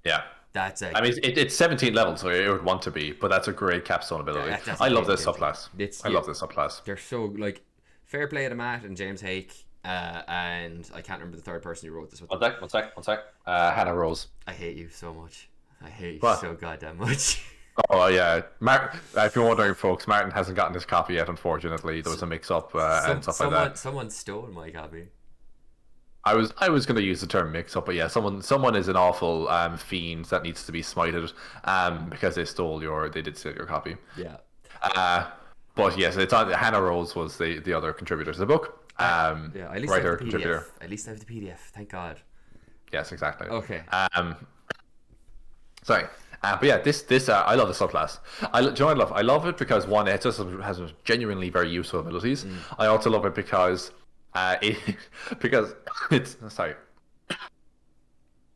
Yeah. I mean, it's 17 levels, so it would want to be, but that's a great capstone ability. I love this subclass. I love this subclass. They're so, like, fair play to Matt and James Hake, and I can't remember the third person who wrote this. One sec. Hannah Rose. I hate you so much. I hate you so goddamn much. Oh yeah, if you're wondering, folks, Martin hasn't gotten his copy yet. Unfortunately, there was a mix-up and stuff like that. Someone stole my copy. I was going to use the term mix-up, but yeah, someone is an awful fiend that needs to be smited because they did steal your copy. Yeah. But yes, it's on. Hannah Rose was the other contributor to the book. At least writer, I have the contributor. PDF. At least I have the PDF. Thank God. Yes, exactly. Okay. Sorry. But yeah, this I love the subclass. Do you know what I love? I love it because one, it just has genuinely very useful abilities. I also love it because it's sorry,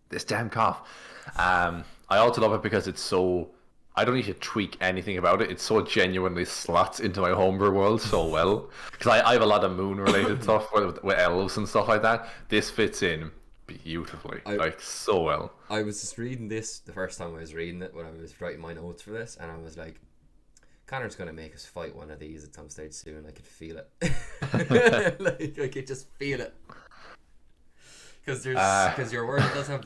this damn cough. I also love it because it's so. I don't need to tweak anything about it. It so genuinely slots into my homebrew world so well. Because I have a lot of moon-related stuff with elves and stuff like that. This fits in beautifully, so well. I was just reading this the first time I was reading it when I was writing my notes for this, and I was like, Conor's going to make us fight one of these at some stage soon. I could feel it. I could just feel it. Because your world does have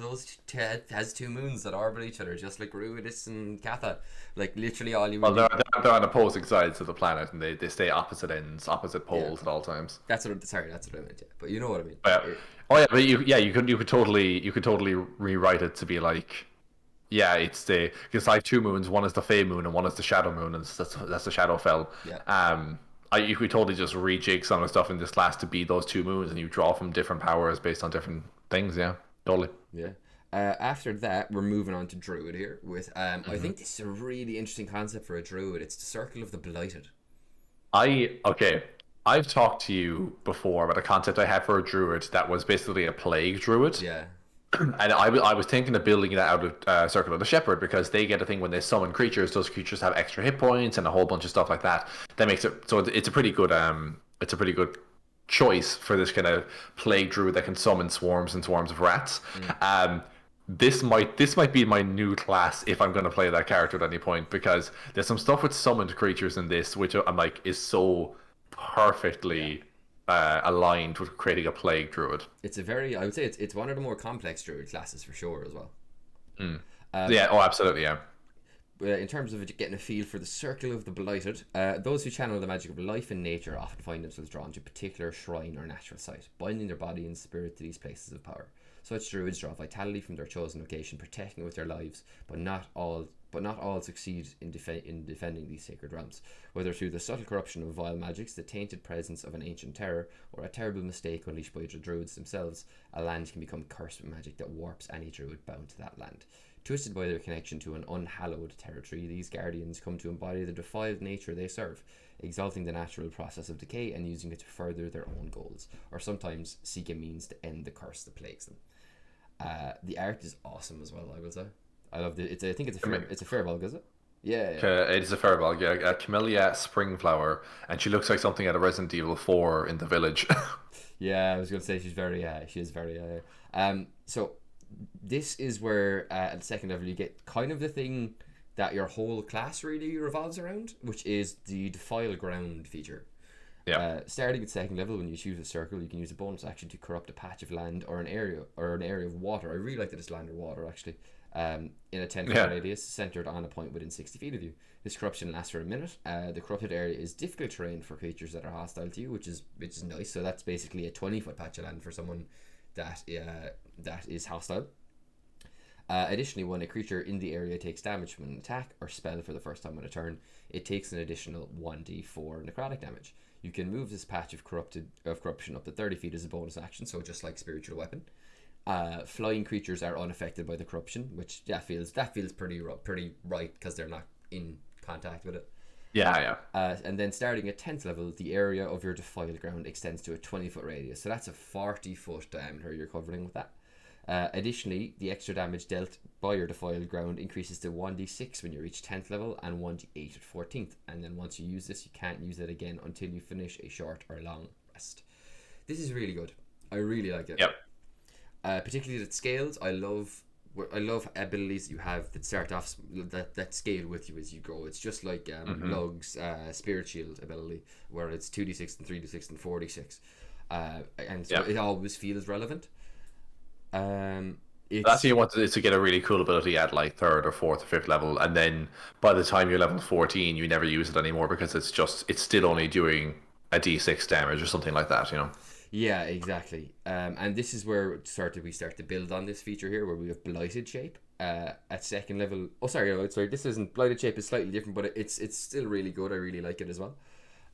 has 2 moons that orbit each other, just like Ruidus and Katha. Like literally all you. Well, they're on opposing sides of the planet, and they stay opposite ends, opposite poles at all times. That's what I meant. Yeah. But you know what I mean. But you could totally rewrite it to be like, yeah, it's I have 2 moons. One is the Fey moon, and one is the Shadow moon, and that's the Shadowfell. Yeah. you could totally just rejig some of the stuff in this class to be those 2 moons, and you draw from different powers based on different things. Yeah, totally. Yeah. After that, we're moving on to Druid here with I think this is a really interesting concept for a Druid. It's the Circle of the Blighted. I've talked to you before about a concept I had for a Druid that was basically a Plague Druid. Yeah. And I was thinking of building that out of Circle of the Shepherd, because they get a thing when they summon creatures. Those creatures have extra hit points and a whole bunch of stuff like that. That makes it so it's a pretty good choice for this kind of Plague Druid that can summon swarms and swarms of rats. This might be my new class if I'm going to play that character at any point, because there's some stuff with summoned creatures in this which I'm like is so perfectly aligned with creating a Plague Druid. It's I would say it's one of the more complex Druid classes for sure as well. Yeah, oh absolutely, yeah. In terms of getting a feel for the Circle of the Blighted, those who channel the magic of life and nature often find themselves drawn to a particular shrine or natural site, binding their body and spirit to these places of power. Such druids draw vitality from their chosen location, protecting it with their lives, but not all succeed in defending these sacred realms. Whether through the subtle corruption of vile magics, the tainted presence of an ancient terror, or a terrible mistake unleashed by the druids themselves, a land can become cursed with magic that warps any druid bound to that land. Twisted by their connection to an unhallowed territory, these guardians come to embody the defiled nature they serve, exalting the natural process of decay and using it to further their own goals, or sometimes seek a means to end the curse that plagues them. The art is awesome as well, I will say. I love it. I think it's a Fairball, is it? Yeah. It's a Fairball, yeah. Camellia Springflower, and she looks like something out of Resident Evil 4 in the village. Yeah, I was going to say she is very. So this is where at the second level you get kind of the thing that your whole class really revolves around, which is the Defile Ground feature. Yeah. Starting at second level, when you choose a circle, you can use a bonus action to corrupt a patch of land or an area of water. I really like that it's land or water actually. In a 10-foot radius centered on a point within 60 feet of you. This corruption lasts for a minute. The corrupted area is difficult terrain for creatures that are hostile to you, which is nice. So that's basically a 20-foot patch of land for someone that is hostile. Additionally, when a creature in the area takes damage from an attack or spell for the first time on a turn, it takes an additional 1d4 necrotic damage. You can move this patch of corruption up to 30 feet as a bonus action, so just like Spiritual Weapon. Flying creatures are unaffected by the corruption, which feels pretty right because they're not in contact with it. Yeah. And then starting at 10th level, the area of your defiled ground extends to a 20-foot radius, so that's a 40-foot diameter you're covering with that. Additionally, the extra damage dealt by your defiled ground increases to 1d6 when you reach 10th level and 1d8 at 14th, and then once you use this, you can't use it again until you finish a short or long rest. This is really good. I really like it. Yep. Particularly that scales. I love abilities you have that start off that scale with you as you go. It's just like Lug's Spirit Shield ability, where it's 2d6 and 3d6 and 4d6, and so it always feels relevant. That's what you want to get a really cool ability at like 3rd or 4th or 5th level, and then by the time you're level 14, you never use it anymore because it's still only doing a d6 damage or something like that, you know. Yeah, exactly. And this is where we start to build on this feature here, where we have Blighted Shape at second level. Oh, sorry. This isn't Blighted Shape. Is slightly different, but it's still really good. I really like it as well.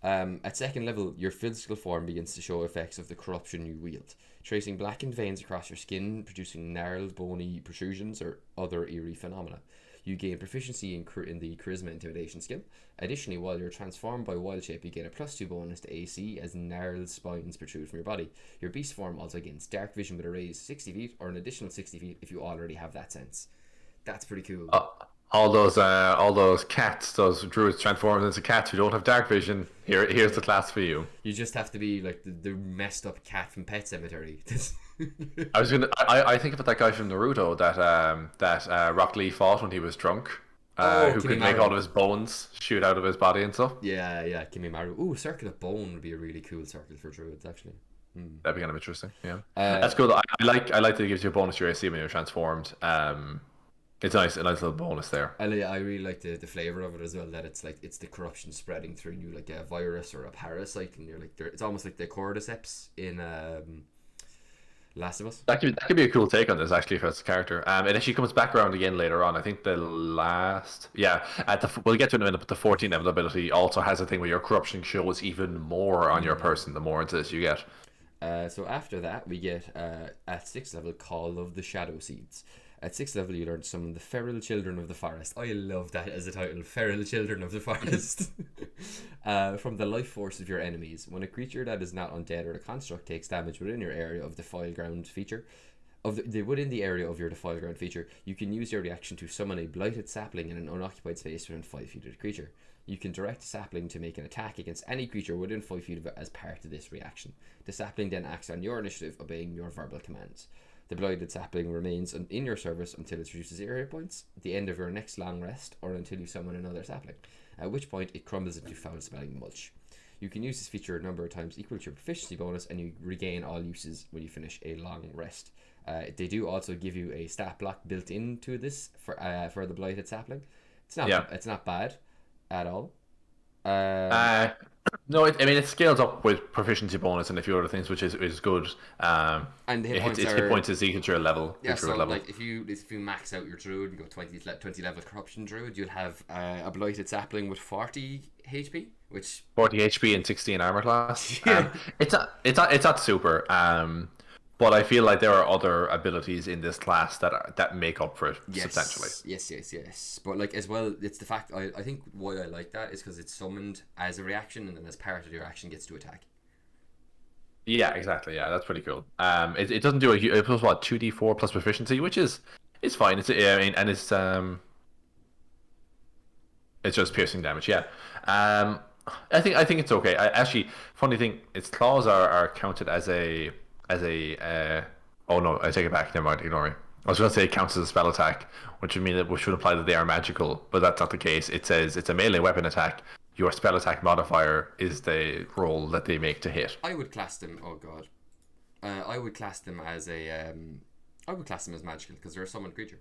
At second level, your physical form begins to show effects of the corruption you wield, tracing blackened veins across your skin, producing gnarled, bony protrusions or other eerie phenomena. You gain proficiency in the Charisma Intimidation skill. Additionally, while you're transformed by Wild Shape, you gain a +2 bonus to AC as gnarled spines protrude from your body. Your beast form also gains Dark Vision with a raise 60 feet or an additional 60 feet if you already have that sense. That's pretty cool. All those cats, those druids transformed into cats who don't have Dark Vision. Here's the class for you. You just have to be like the messed up cat from Pet Sematary. I think about that guy from Naruto that Rock Lee fought when he was drunk. Who could make all of his bones shoot out of his body and stuff. Yeah, Kimimaru. Ooh, Circle of Bone would be a really cool circle for druids, actually. That'd be kind of interesting. Yeah, that's cool. I like that it gives you a bonus to your AC when you're transformed. It's a nice little bonus there. I really like the flavor of it as well. That it's the corruption spreading through you like a virus or a parasite, and you're like it's almost like the cordyceps in Last of Us. That could be a cool take on this actually for its character. It actually comes back around again later on. I think the last, yeah, we'll get to it in a minute. But the 14th level ability also has a thing where your corruption shows even more on your person the more into this you get. So after that, we get at 6th level Call of the Shadow Seeds. At 6th level, you learn to summon the Feral Children of the Forest. I love that as a title, Feral Children of the Forest. From the life force of your enemies. When a creature that is not undead or a construct takes damage within your area of Defile Ground feature, within the area of your Defile Ground feature, you can use your reaction to summon a Blighted Sapling in an unoccupied space within 5 feet of the creature. You can direct a sapling to make an attack against any creature within 5 feet of it as part of this reaction. The sapling then acts on your initiative, obeying your verbal commands. The Blighted Sapling remains in your service until it reduces 0 hit points, at the end of your next long rest, or until you summon another sapling, at which point it crumbles into foul smelling mulch. You can use this feature a number of times equal to your proficiency bonus, and you regain all uses when you finish a long rest. They do also give you a stat block built into this for the Blighted Sapling. It's not bad at all. No, I mean it scales up with proficiency bonus and a few other things, which is good. And the hit points is equal to your level. Yeah, so level. Like if you max out your druid and go 20 level corruption druid, you'll have a Blighted Sapling with 40 HP, which 40 HP and 16 armor class. Yeah. It's not super. But I feel like there are other abilities in this class that make up for it substantially. Yes. But like as well, it's the fact I think why I like that is because it's summoned as a reaction, and then as part of your action gets to attack. Yeah, exactly. Yeah, that's pretty cool. It doesn't do it was what 2d4 plus proficiency, which is fine. It's just piercing damage. Yeah. I think it's okay. Actually, funny thing, its claws are counted as a oh no, I take it back. Never mind, ignore me. I was going to say it counts as a spell attack, which would imply that they are magical, but that's not the case. It says it's a melee weapon attack. Your spell attack modifier is the roll that they make to hit. I would class them. Oh god, I would class them as magical because they're a summoned creature.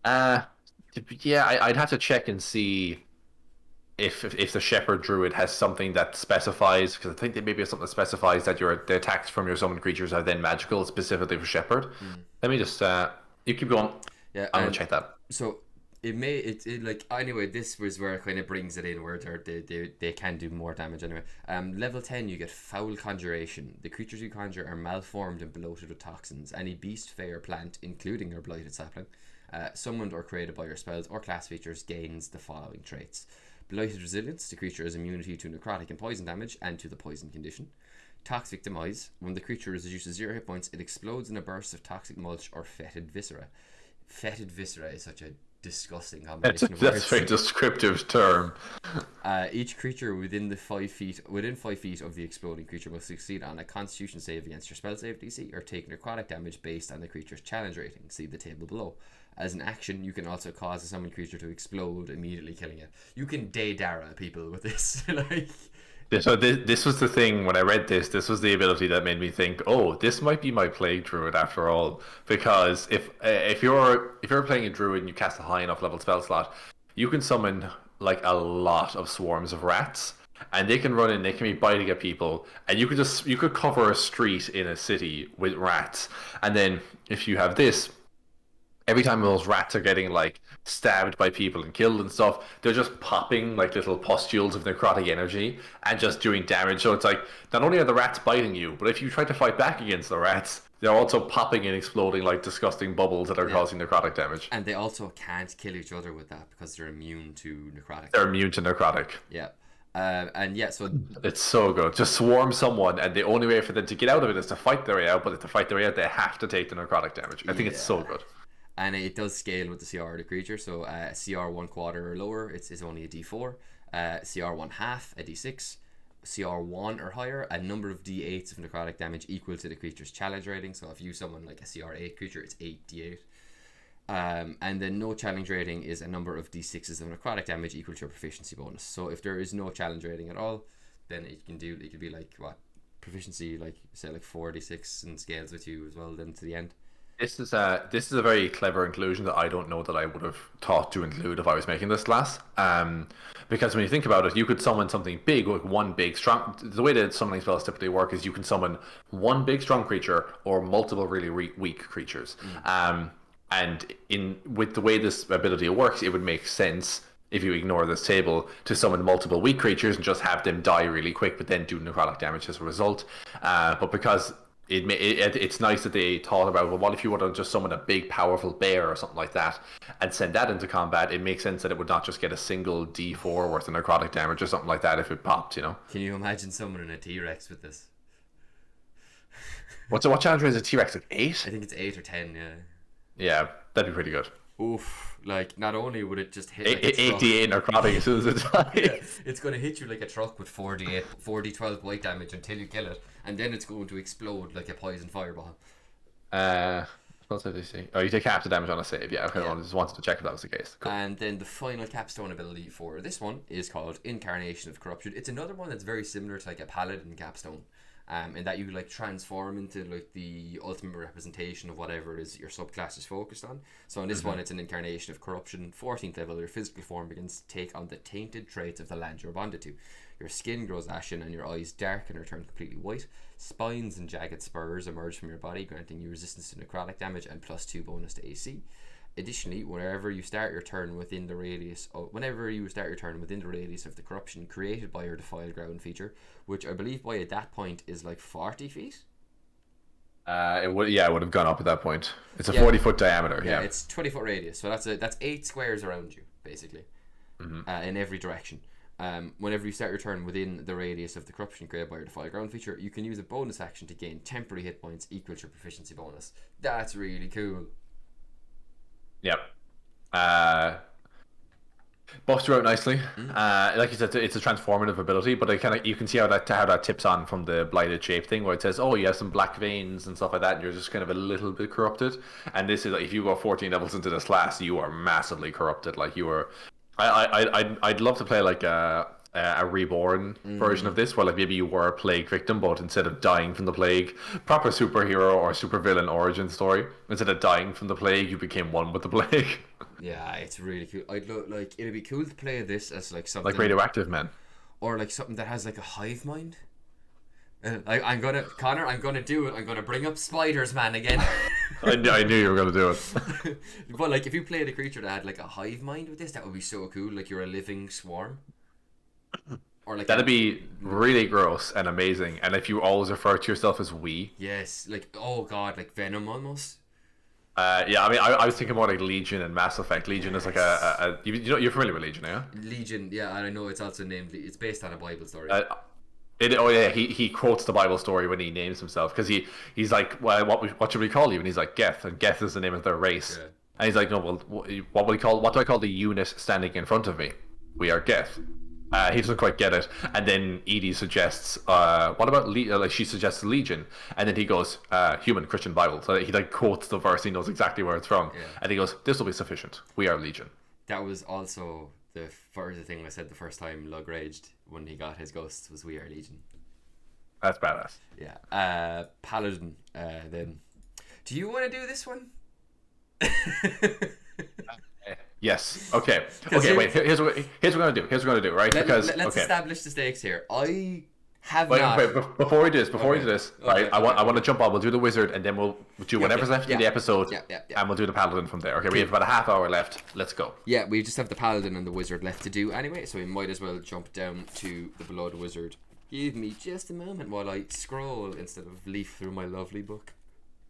Yeah, I'd have to check and see if the Shepherd Druid has something that specifies, because I think there maybe something that specifies that the attacks from your summoned creatures are then magical specifically for Shepherd. Let me just you keep going. Yeah, I'm gonna check that. So it like anyway, this was where it kind of brings it in where they can do more damage anyway. Level 10 you get Foul Conjuration. The creatures you conjure are malformed and bloated with toxins. Any beast, fey or plant, including your Blighted Sapling, summoned or created by your spells or class features, gains the following traits: Blighted Resilience, the creature has immunity to necrotic and poison damage and to the poison condition. Toxic Demise, when the creature reduces 0 hit points, it explodes in a burst of toxic mulch or fetid viscera. Fetid viscera is such a disgusting combination of words. That's a very descriptive term. Each creature within 5 feet of the exploding creature must succeed on a Constitution save against your spell save DC or take necrotic damage based on the creature's challenge rating. See the table below. As an action, you can also cause a summoned creature to explode, immediately killing it. You can Daedara people with this. So this was the thing when I read this. This was the ability that made me think, oh, this might be my Plague Druid after all. Because if you're playing a Druid and you cast a high enough level spell slot, you can summon like a lot of swarms of rats, and they can run in. They can be biting at people, and you could cover a street in a city with rats. And then if you have this, every time those rats are getting like stabbed by people and killed and stuff, they're just popping like little pustules of necrotic energy and just doing damage. So it's like not only are the rats biting you, but if you try to fight back against the rats, they're also popping and exploding like disgusting bubbles that are causing necrotic damage. And they also can't kill each other with that because they're immune to necrotic. They're immune to necrotic. Yeah. So it's so good. Just swarm someone, and the only way for them to get out of it is to fight their way out. But to fight their way out, they have to take the necrotic damage. I think it's so good. And it does scale with the CR of the creature. So CR 1/4 or lower, it's only a D4. CR 1/2, a D6. CR 1 or higher, a number of D8s of necrotic damage equal to the creature's challenge rating. So if you summon like a CR 8 creature, it's 8 D8. And then no challenge rating is a number of D6s of necrotic damage equal to your proficiency bonus. So if there is no challenge rating at all, then it could be like what proficiency, like say like 4 D6 and scales with you as well then to the end. This is a very clever inclusion that I don't know that I would have thought to include if I was making this class. Because when you think about it, you could summon something big, like one big strong. The way that summoning spells typically work is you can summon one big strong creature or multiple really weak creatures. And with the way this ability works, it would make sense if you ignore this table to summon multiple weak creatures and just have them die really quick, but then do necrotic damage as a result. But because it's nice that they thought about, well, what if you want to just summon a big powerful bear or something like that and send that into combat? It makes sense that it would not just get a single D4 worth of necrotic damage or something like that if it popped, you know. Can you imagine summoning a T-Rex with this? What challenge is a T-Rex, like 8? I think it's 8 or 10, yeah. Yeah, that'd be pretty good. Oof, like not only would it just hit like 88 necrotic as soon as it dies. Yeah, it's going to hit you like a truck with 4d12 white damage until you kill it, and then it's going to explode like a poison fireball. What did they say? Oh, you take half the damage on a save. Yeah, okay. Yeah. I just wanted to check if that was the case. Cool. And then the final capstone ability for this one is called Incarnation of Corruption. It's another one that's very similar to like a Paladin capstone. In that you like transform into like the ultimate representation of whatever it is your subclass is focused on. So in this one, it's an Incarnation of Corruption. 14th level, your physical form begins to take on the tainted traits of the land you're bonded to. Your skin grows ashen and your eyes darken or turn completely white. Spines and jagged spurs emerge from your body, granting you resistance to necrotic damage and +2 bonus to AC. Additionally, whenever you start your turn within the radius of the corruption created by your defiled ground feature, which I believe by at that point is like 40 feet. It would have gone up at that point. It's a 40-foot diameter. Yeah, it's 20-foot radius, so that's 8 squares around you basically, in every direction. Whenever you start your turn within the radius of the corruption created by your defiled ground feature, you can use a bonus action to gain temporary hit points equal to your proficiency bonus. That's really cool. Yep. Buffs you out nicely. Like you said, it's a transformative ability, but you can see how that tips on from the Blighted Shape thing, where it says, oh, you have some black veins and stuff like that, and you're just kind of a little bit corrupted. And this is like, if you go 14 levels into this class, you are massively corrupted. Like you are. I'd love to play like a Reborn version of this, where like maybe you were a plague victim, but instead of dying from the plague, proper superhero or supervillain origin story, instead of dying from the plague, you became one with the plague. Yeah, it's really cool. It'd be cool to play this as like something like Radioactive Man, or like something that has like a hive mind. Connor, I'm gonna do it. I'm gonna bring up Spiders Man again. I knew you were gonna do it. But like, if you played a creature that had like a hive mind with this, that would be so cool. Like you're a living swarm. Or like that'd be really gross and amazing. And if you always refer to yourself as we. Yes, like, oh god, like Venom almost. Yeah, I mean, I was thinking more like Legion and Mass Effect. Legion is like you're familiar with Legion, yeah? Legion, yeah, and I know it's also named. It's based on a Bible story. He quotes the Bible story when he names himself, because he's like, well, what should we call you? And he's like, Geth, and Geth is the name of their race. Yeah. And he's like, no, well, what do I call the unit standing in front of me? We are Geth. He doesn't quite get it, and then Edie suggests, "What about she suggests Legion?" And then he goes, "Human Christian Bible." So he like quotes the verse. He knows exactly where it's from, and he goes, "This will be sufficient. We are Legion." That was also the first thing I said the first time Lug raged when he got his ghosts was "We are Legion." That's badass. Yeah. Paladin. Then, do you want to do this one? Yes. Okay. Wait. Here's what we're gonna do. Right? Let's establish the stakes here. I have not. Wait. Before we do this, right? I want to jump on. We'll do the wizard, and then we'll do whatever's left in the episode, and we'll do the paladin from there. Okay. We have about a half hour left. Let's go. Yeah, we just have the paladin and the wizard left to do anyway, so we might as well jump down to the below the wizard. Give me just a moment while I scroll instead of leaf through my lovely book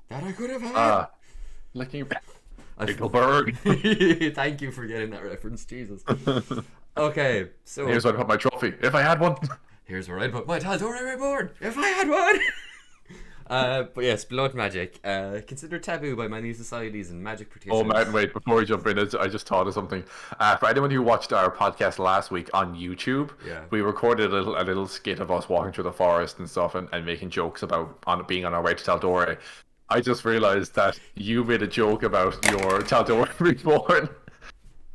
that I could have had. Looking back. Eagleberg. Thank you for getting that reference, Jesus. Okay, so here's where I put my trophy. If I had one. Here's where I put my Tal'Dorei Reborn. If I had one. But yes, blood magic. Considered taboo by many societies and magic practitioners. Oh man, wait! Before we jump in, I just thought of something. For anyone who watched our podcast last week on YouTube, we recorded a little skit of us walking through the forest and stuff, and making jokes about being on our way to Tal'Dorei. I just realized that you made a joke about your Tal'Dorei Reborn.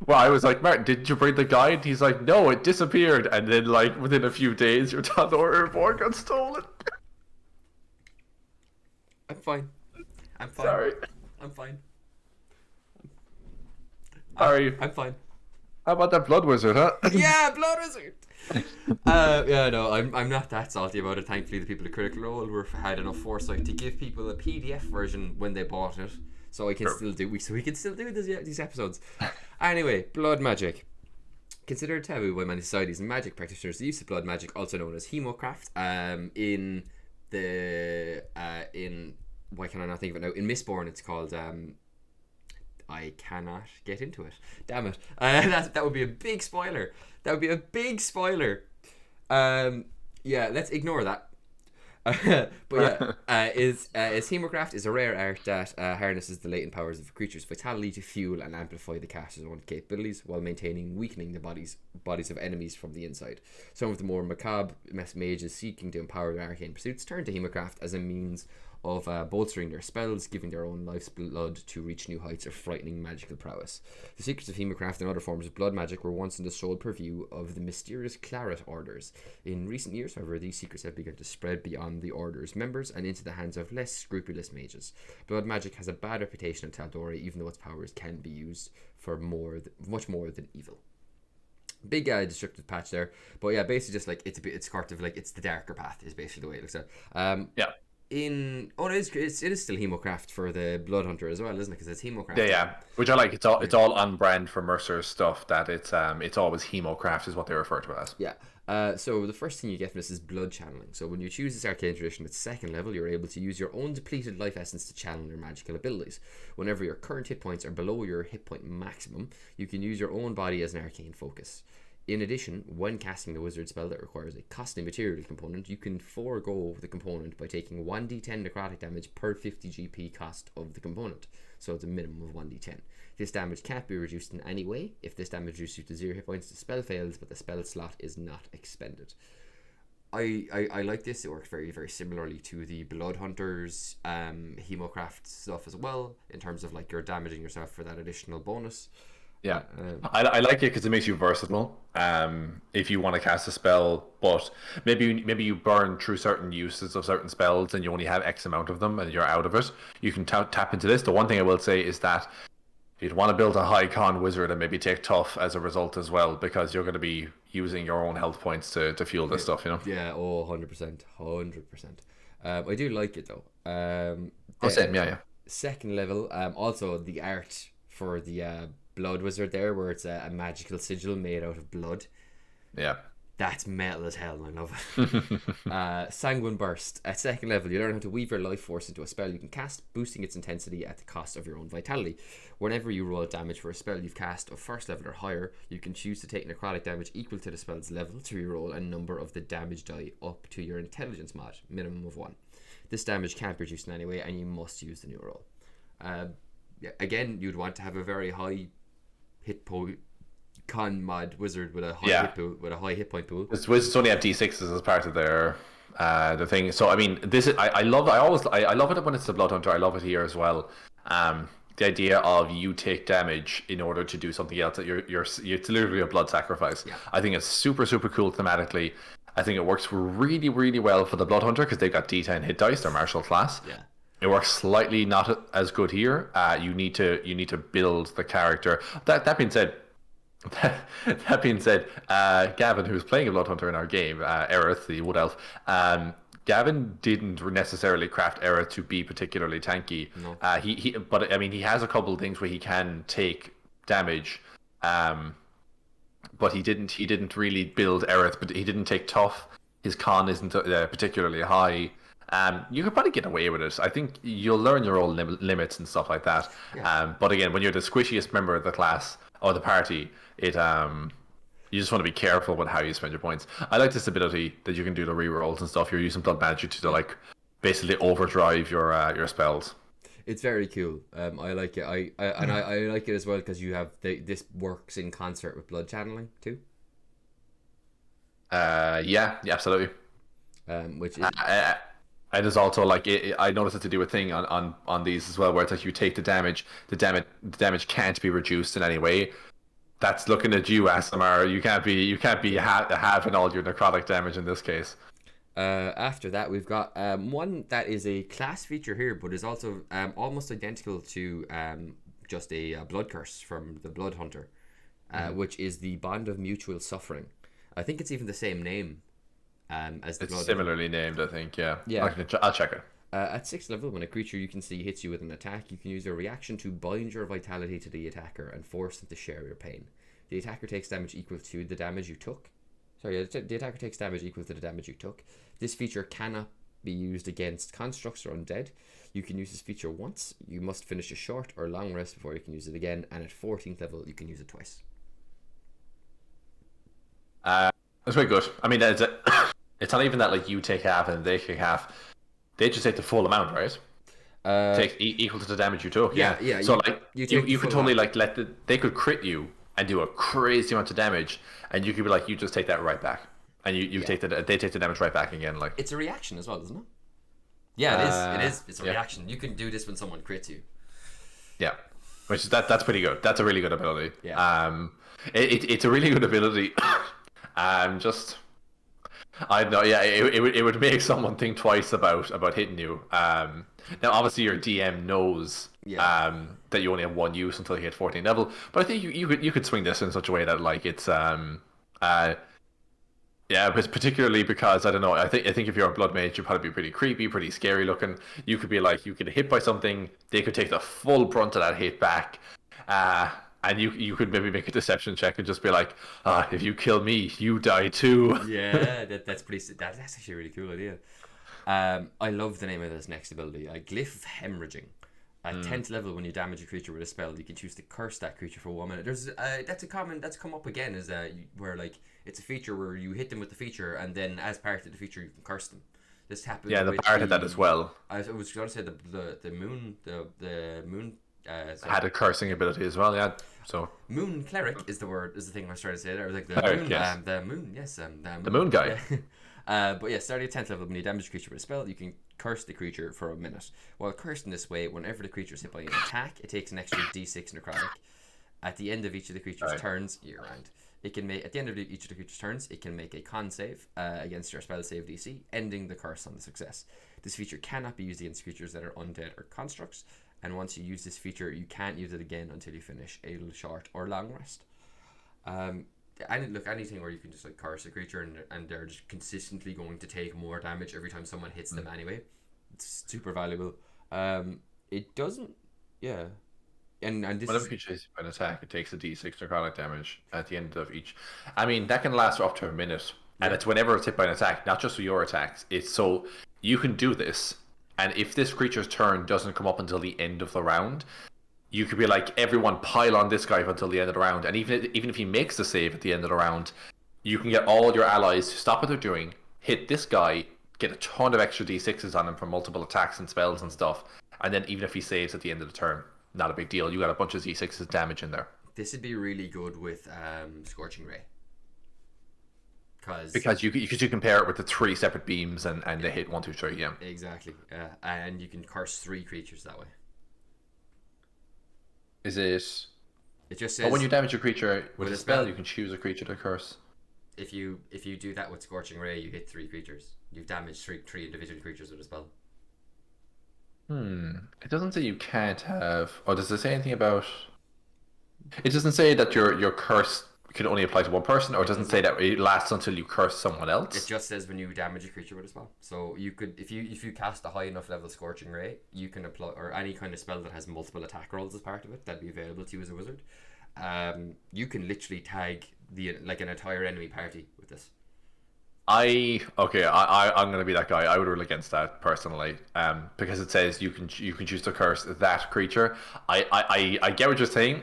Well, I was like, Martin, did you bring the guide? He's like, no, it disappeared. And then, like, within a few days, your Tal'Dorei Reborn got stolen. I'm fine. Sorry. I'm fine. Sorry. I'm fine. How about that blood wizard, huh? Yeah, blood wizard. Yeah, no, I'm not that salty about it. Thankfully, the people at Critical Role had enough foresight to give people a PDF version when they bought it, so I can still do. We can still do these episodes. Anyway, blood magic. Considered taboo by many societies and magic practitioners, the use of blood magic, also known as hemocraft, in why can I not think of it now? In Mistborn, it's called I cannot get into it. Damn it. That would be a big spoiler. That would be a big spoiler. Yeah, let's ignore that. But yeah, is Hemocraft is a rare art that harnesses the latent powers of a creature's vitality to fuel and amplify the caster's own capabilities while weakening the bodies of enemies from the inside. Some of the more macabre mages seeking to empower their arcane pursuits turn to Hemocraft as a means of bolstering their spells, giving their own life's blood to reach new heights of frightening magical prowess. The secrets of Hemocraft and other forms of blood magic were once in the sole purview of the mysterious Cleric orders. In recent years, however, these secrets have begun to spread beyond the order's members and into the hands of less scrupulous mages. Blood magic has a bad reputation in Tal'Dorei, even though its powers can be used for much more than evil. Big descriptive patch there, but yeah, basically just like it's sort of like it's the darker path is basically the way it looks at. Yeah. It is still Hemocraft for the Blood Hunter as well, isn't it? Because it's Hemocraft. Yeah. Which I like. It's all on brand for Mercer's stuff. That it's always Hemocraft is what they refer to it as. Yeah. So the first thing you get from this is blood channeling. So when you choose this arcane tradition at second level, you're able to use your own depleted life essence to channel your magical abilities. Whenever your current hit points are below your hit point maximum, you can use your own body as an arcane focus. In addition, when casting the wizard spell that requires a costly material component, you can forego the component by taking 1d10 necrotic damage per 50 GP cost of the component. So it's a minimum of 1d10. This damage can't be reduced in any way. If this damage reduces you to 0 hit points, the spell fails, but the spell slot is not expended. I like this. It works very, very similarly to the Blood Hunters Hemocraft stuff as well, in terms of like you're damaging yourself for that additional bonus. Yeah, I like it because it makes you versatile. If you want to cast a spell, but maybe you burn through certain uses of certain spells and you only have X amount of them and you're out of it, you can tap into this. The one thing I will say is that you'd want to build a high con wizard and maybe take tough as a result as well, because you're going to be using your own health points to fuel this stuff, you know? Yeah, 100%. I do like it though. Same, yeah. Second level, also the art for the blood wizard there, where it's a magical sigil made out of blood. Yeah. That's metal as hell, and I love it. Sanguine Burst. At second level, you learn how to weave your life force into a spell you can cast, boosting its intensity at the cost of your own vitality. Whenever you roll damage for a spell you've cast of first level or higher, you can choose to take necrotic damage equal to the spell's level to reroll a number of the damage die up to your intelligence mod, minimum of 1. This damage can't be reduced in any way, and you must use the new roll. Again, you'd want to have a very high hit point con mod wizard with a high hit point pool. Wizards only have D6s as part of their the thing. So I mean, this is I love it when it's the Blood Hunter. I love it here as well. The idea of you take damage in order to do something else. That it's literally a blood sacrifice. Yeah. I think it's super cool thematically. I think it works really well for the Blood Hunter because they've got D10 hit dice. They're martial class. Yeah. It works slightly not as good here. You need to build the character. That being said, Gavin, who's playing a Blood Hunter in our game, Aerith, the Wood Elf, Gavin didn't necessarily craft Aerith to be particularly tanky. No. But I mean, he has a couple of things where he can take damage. But he didn't really build Aerith. But he didn't take tough. His con isn't particularly high. You could probably get away with it. I think you'll learn your own limits and stuff like that. Yeah. But again, when you're the squishiest member of the class or the party, you just want to be careful with how you spend your points. I like this ability that you can do the rerolls and stuff. You're using blood magic to like basically overdrive your spells. It's very cool. I like it. I like it as well because you have this works in concert with blood channeling too. Yeah, absolutely. Which is. And there's also like I noticed it to do a thing on these as well, where it's like you take the damage can't be reduced in any way. That's looking at you, ASMR. You can't be having all your necrotic damage in this case. After that, we've got one that is a class feature here, but is also almost identical to just a blood curse from the Blood Hunter, which is the Bond of Mutual Suffering. I think it's even the same name as the It's Blood similarly named, I think. Yeah. Yeah. I'll check it. At 6th level, when a creature you can see hits you with an attack, you can use a reaction to bind your vitality to the attacker and force them to share your pain. The attacker takes damage equal to the damage you took. Sorry, the attacker takes damage equal to the damage you took. This feature cannot be used against constructs or undead. You can use this feature once. You must finish a short or long rest before you can use it again. And at 14th level, you can use it twice. That's very good. I mean, it's not even that like you take half and they take half. They just take the full amount, right? Take equal to the damage you took. Yeah. So you could totally amount. they could crit you and do a crazy amount of damage, and you could be like, you just take that right back, and they take the damage right back again. Like it's a reaction as well, isn't it? Yeah, it is. It's a reaction. You can do this when someone crits you. Yeah, which is that's pretty good. That's a really good ability. Yeah. It's a really good ability. I don't know. Yeah, it would make someone think twice about hitting you. Now, obviously, your DM knows that you only have one use until you hit 14 level. But I think you could swing this in such a way that like it's but particularly because I don't know. I think if you're a blood mage, you'd probably be pretty creepy, pretty scary looking. You could be like you could hit by something. They could take the full brunt of that hit back. And you could maybe make a deception check and just be like, if you kill me, you die too. Yeah, that's actually a really cool idea. I love the name of this next ability, Glyph of Hemorrhaging. At 10th level, when you damage a creature with a spell, you can choose to curse that creature for 1 minute. There's that's come up again, is where like it's a feature where you hit them with the feature, and then as part of the feature, you can curse them. This happens. Yeah, the part of that as well. I was going to say the moon. Had a cursing ability as well, yeah. So Moon Cleric is the thing I was trying to say there. Like the Cleric, moon, yes. the moon, yes, the moon guy. Yeah. But yeah, starting at 10th level, when you damage a creature with a spell, you can curse the creature for a minute. While cursed in this way, whenever the creature is hit by an attack, it takes an extra D6 necrotic. At the end of each of the creature's turns, year-round, it can make each of the creature's turns, it can make a con save against your spell save DC, ending the curse on the success. This feature cannot be used against creatures that are undead or constructs. And once you use this feature, you can't use it again until you finish a short or long rest. Anything where you can just like curse a creature and they're just consistently going to take more damage every time someone hits them anyway. It's super valuable. It doesn't, yeah. And this whenever creature hits an attack, it takes a D6 necrotic damage at the end of each. I mean, that can last for up to a minute, and it's whenever it's hit by an attack, not just for your attacks. It's so you can do this. And if this creature's turn doesn't come up until the end of the round, you could be like, everyone pile on this guy until the end of the round. And even if he makes the save at the end of the round, you can get all your allies to stop what they're doing, hit this guy, get a ton of extra D6s on him from multiple attacks and spells and stuff. And then even if he saves at the end of the turn, not a big deal. You got a bunch of D6s damage in there. This would be really good with Scorching Ray. Because you can pair it with the 3 separate beams and they hit 1, 2, 3, yeah. Exactly. And you can curse 3 creatures that way. Is it? It just says. But when you damage a creature with a spell, you can choose a creature to curse. If you do that with Scorching Ray, you hit 3 creatures. You've damaged three individual creatures with a spell. It doesn't say you can't have. Or does it say anything about? It doesn't say that your curse can only apply to one person, or it doesn't say that it lasts until you curse someone else. It just says when you damage a creature with a spell. So you could, if you cast a high enough level Scorching Ray, you can apply, or any kind of spell that has multiple attack rolls as part of it, that'd be available to you as a wizard. You can literally tag an entire enemy party with this. I'm gonna be that guy. I would rule against that personally, because it says you can choose to curse that creature. I get what you're saying.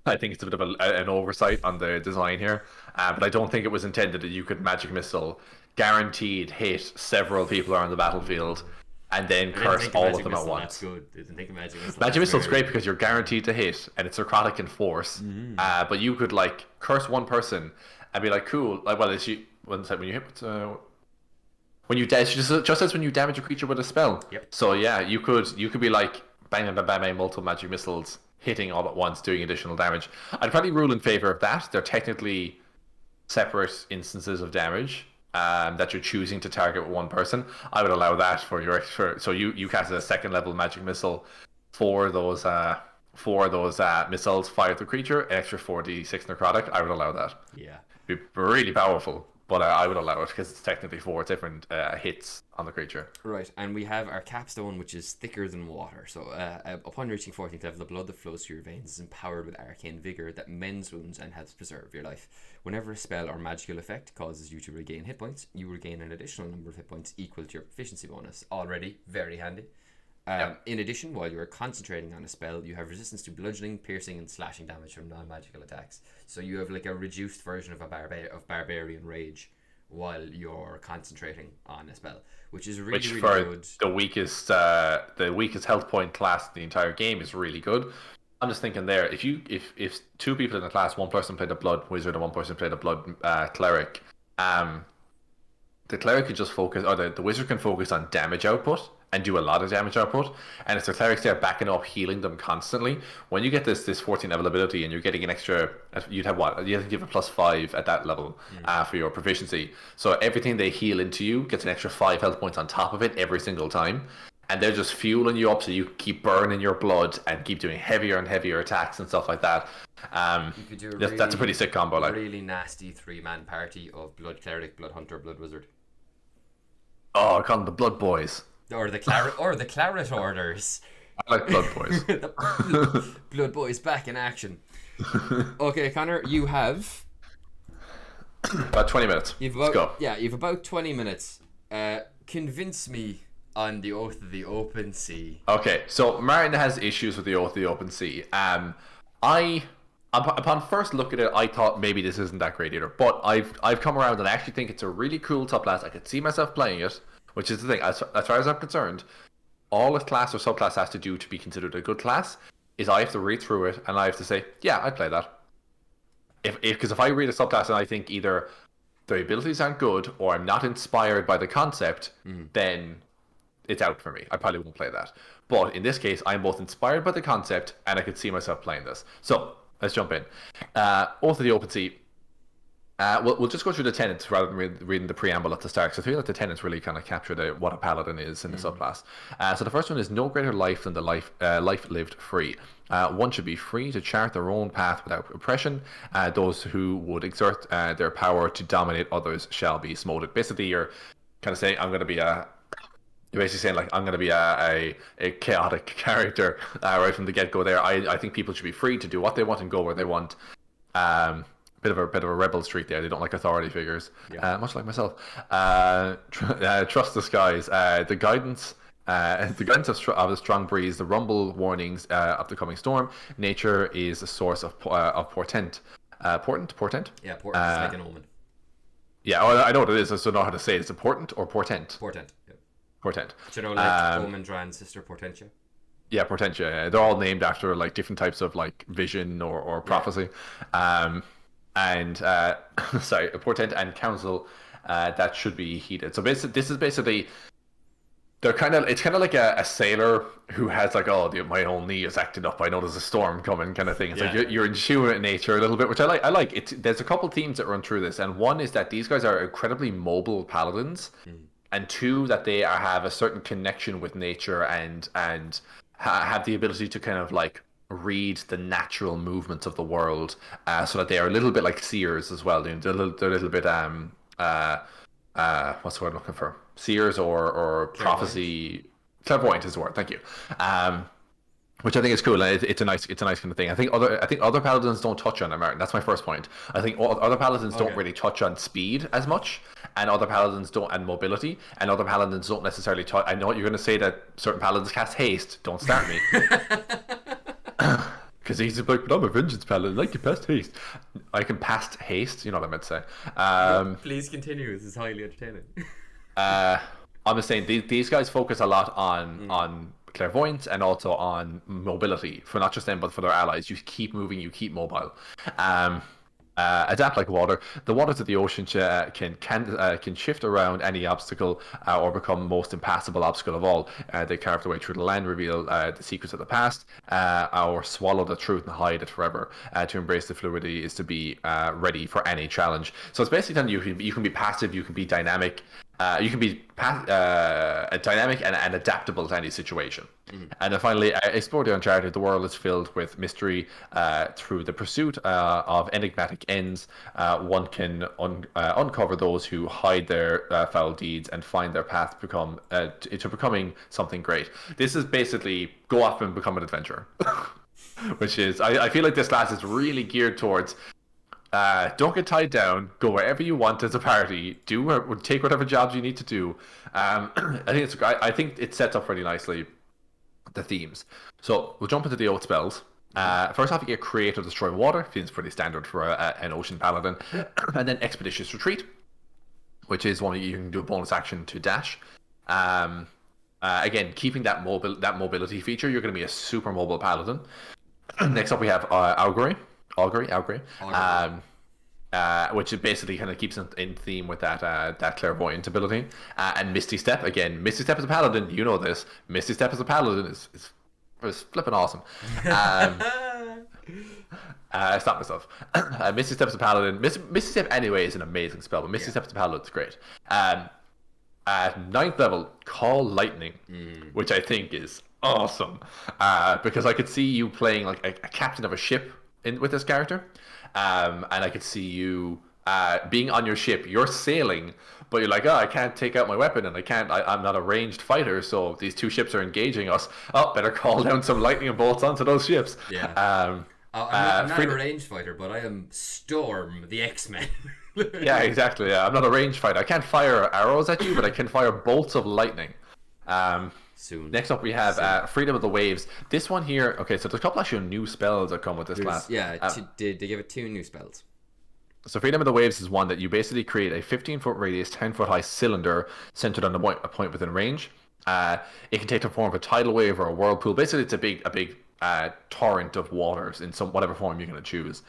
I think it's a bit of an oversight on the design here, but I don't think it was intended that you could Magic Missile guaranteed hit several people on the battlefield and then curse all of them at once. That's good. I didn't think Magic Missile. Magic Missile's great because you're guaranteed to hit and it's necrotic in force. But you could like curse one person and be like, cool. Like, well, when you hit. When you it just says when you damage a creature with a spell. Yep. So yeah, you could be like bang bang bang bang, bang multiple Magic Missiles hitting all at once, doing additional damage. I'd probably rule in favor of that. They're technically separate instances of damage, that you're choosing to target with one person, I would allow that for your extra. So you cast a second level magic missile for those missiles fired at the creature, an extra 4d6 necrotic. I would allow that. Yeah. It'd be really powerful, but I would allow it because it's technically 4 different hits on the creature. Right, and we have our Capstone, which is thicker than water. So upon reaching 14th level, the blood that flows through your veins is empowered with arcane vigor that mends wounds and helps preserve your life. Whenever a spell or magical effect causes you to regain hit points, you regain an additional number of hit points equal to your proficiency bonus. Already very handy. In addition, while you are concentrating on a spell, you have resistance to bludgeoning, piercing, and slashing damage from non-magical attacks. So you have like a reduced version of Barbarian Rage while you're concentrating on a spell, which is really, really good. The weakest health point class in the entire game is really good. I'm just thinking there, if 2 people in the class, one person played a blood wizard and one person played a blood cleric, the cleric can just focus, or the wizard can focus on damage output and do a lot of damage output, and if the cleric's there backing up, healing them constantly, when you get this 14 level ability and you're getting an extra, you'd have to give a +5 at that level for your proficiency, so everything they heal into you gets an extra 5 health points on top of it every single time, and they're just fueling you up so you keep burning your blood and keep doing heavier and heavier attacks and stuff like that. You could do that's a pretty sick combo. Like really nasty 3-man party of blood cleric, blood hunter, blood wizard. Oh, I call them the Blood Boys. Or the Claret Orders. I like Blood Boys. Blood Boys back in action. Okay, Conor, you have about 20 minutes. Let's go. Yeah, you've about 20 minutes. Convince me on the Oath of the Open Sea. Okay, so Martin has issues with the Oath of the Open Sea. Upon first look at it, I thought maybe this isn't that great either. But I've come around and I actually think it's a really cool top class. I could see myself playing it. Which is the thing, as far as I'm concerned, all a class or subclass has to do to be considered a good class is I have to read through it and I have to say, yeah, I'd play that. Because if I read a subclass and I think either the abilities aren't good or I'm not inspired by the concept, then it's out for me. I probably won't play that. But in this case, I'm both inspired by the concept and I could see myself playing this. So let's jump in. Oath of the Open Sea. We'll just go through the tenets rather than reading the preamble at the start. So I feel like the tenets really kind of capture what a paladin is in the subclass. So the first one is no greater life than the life lived free. One should be free to chart their own path without oppression. Those who would exert their power to dominate others shall be smoted. Basically, you're kind of saying, You're basically saying, like, I'm going to be a chaotic character right from the get-go there. I think people should be free to do what they want and go where they want. Bit of a rebel streak there. They don't like authority figures, much like myself. Trust the skies. The guidance of a strong breeze, the rumble warnings of the coming storm. Nature is a source of portent. Portent. Yeah, portent is like an omen. Yeah, I know what it is. I just don't know how to say it. Is it portent or portent? Portent. Yeah. Portent. Do you know, like Omen Dran's sister Portentia? Yeah, Portentia. Yeah. They're all named after like different types of like vision or prophecy. And sorry, a portent and counsel that should be heeded. So basically, this is basically it's kind of like a sailor who has like, my whole knee is acting up. I know there's a storm coming, kind of thing. It's like you're in tune with nature a little bit, which I like. I like. There's a couple themes that run through this, and one is that these guys are incredibly mobile paladins, and two that they have a certain connection with nature and have the ability to kind of like read the natural movements of the world, so that they are a little bit like seers as well. They're a little bit what's the word I'm looking for? Seers or prophecy. Clairvoyant is the word. Thank you. Which I think is cool. It's a nice kind of thing. I think other paladins don't touch on it, Martin. That's my first point. I think other paladins don't really touch on speed as much, and other paladins don't, and mobility, and other paladins don't necessarily touch. I know what you're going to say, that certain paladins cast haste. Don't start me. Because he's like, but I'm a vengeance paladin. I can cast haste. I can cast haste. You know what I meant to say. Please continue. This is highly entertaining. I'm just saying these guys focus a lot on clairvoyance and also on mobility for not just them but for their allies. You keep moving, you keep mobile. Adapt like water. The waters of the ocean can shift around any obstacle or become most impassable obstacle of all. They carve their way through the land, reveal the secrets of the past, or swallow the truth and hide it forever. To embrace the fluidity is to be ready for any challenge. So it's basically telling you can be passive, you can be dynamic. You can be dynamic and adaptable to any situation. And then finally, explore the Uncharted. The world is filled with mystery. Through the pursuit of enigmatic ends, one can uncover those who hide their foul deeds and find their path to becoming something great. This is basically go off and become an adventurer. Which is, I feel like this class is really geared towards don't get tied down. Go wherever you want as a party. Take whatever jobs you need to do. I think it sets up pretty nicely the themes. So we'll jump into the old spells. First off, you get Create or Destroy Water. Feels pretty standard for an Ocean Paladin. And then Expeditious Retreat, which is one you can do a bonus action to dash. Again, keeping that mobility feature, you're going to be a super mobile Paladin. Next up, we have Augury, which it basically kind of keeps in theme with that clairvoyant ability. And Misty Step, again, Misty Step as a Paladin, you know this. Misty Step as a Paladin is flipping awesome. Stop myself. Misty Step as a Paladin. Misty Step anyway is an amazing spell, but Misty Step as a Paladin is great. At 9th level, Call Lightning, which I think is awesome, because I could see you playing like a captain of a ship with this character, and I could see you being on your ship. You're sailing, but you're like, oh, I can't take out my weapon, and I'm not a ranged fighter, so these two ships are engaging us. Oh, better call down some lightning bolts onto those ships. Yeah. I'm not a ranged fighter, but I am Storm, the X-Men. Yeah, exactly. Yeah, I'm not a ranged fighter. I can't fire arrows at you, but I can fire bolts of lightning. Soon. Next up, we have Freedom of the Waves. This one here, okay, so there's a couple actually new spells that come with this class. Yeah, they give it 2 new spells. So Freedom of the Waves is one that you basically create a 15-foot radius, 10-foot high cylinder centered on a point within range. It can take the form of a tidal wave or a whirlpool. Basically, it's a big torrent of waters in whatever form you're going to choose.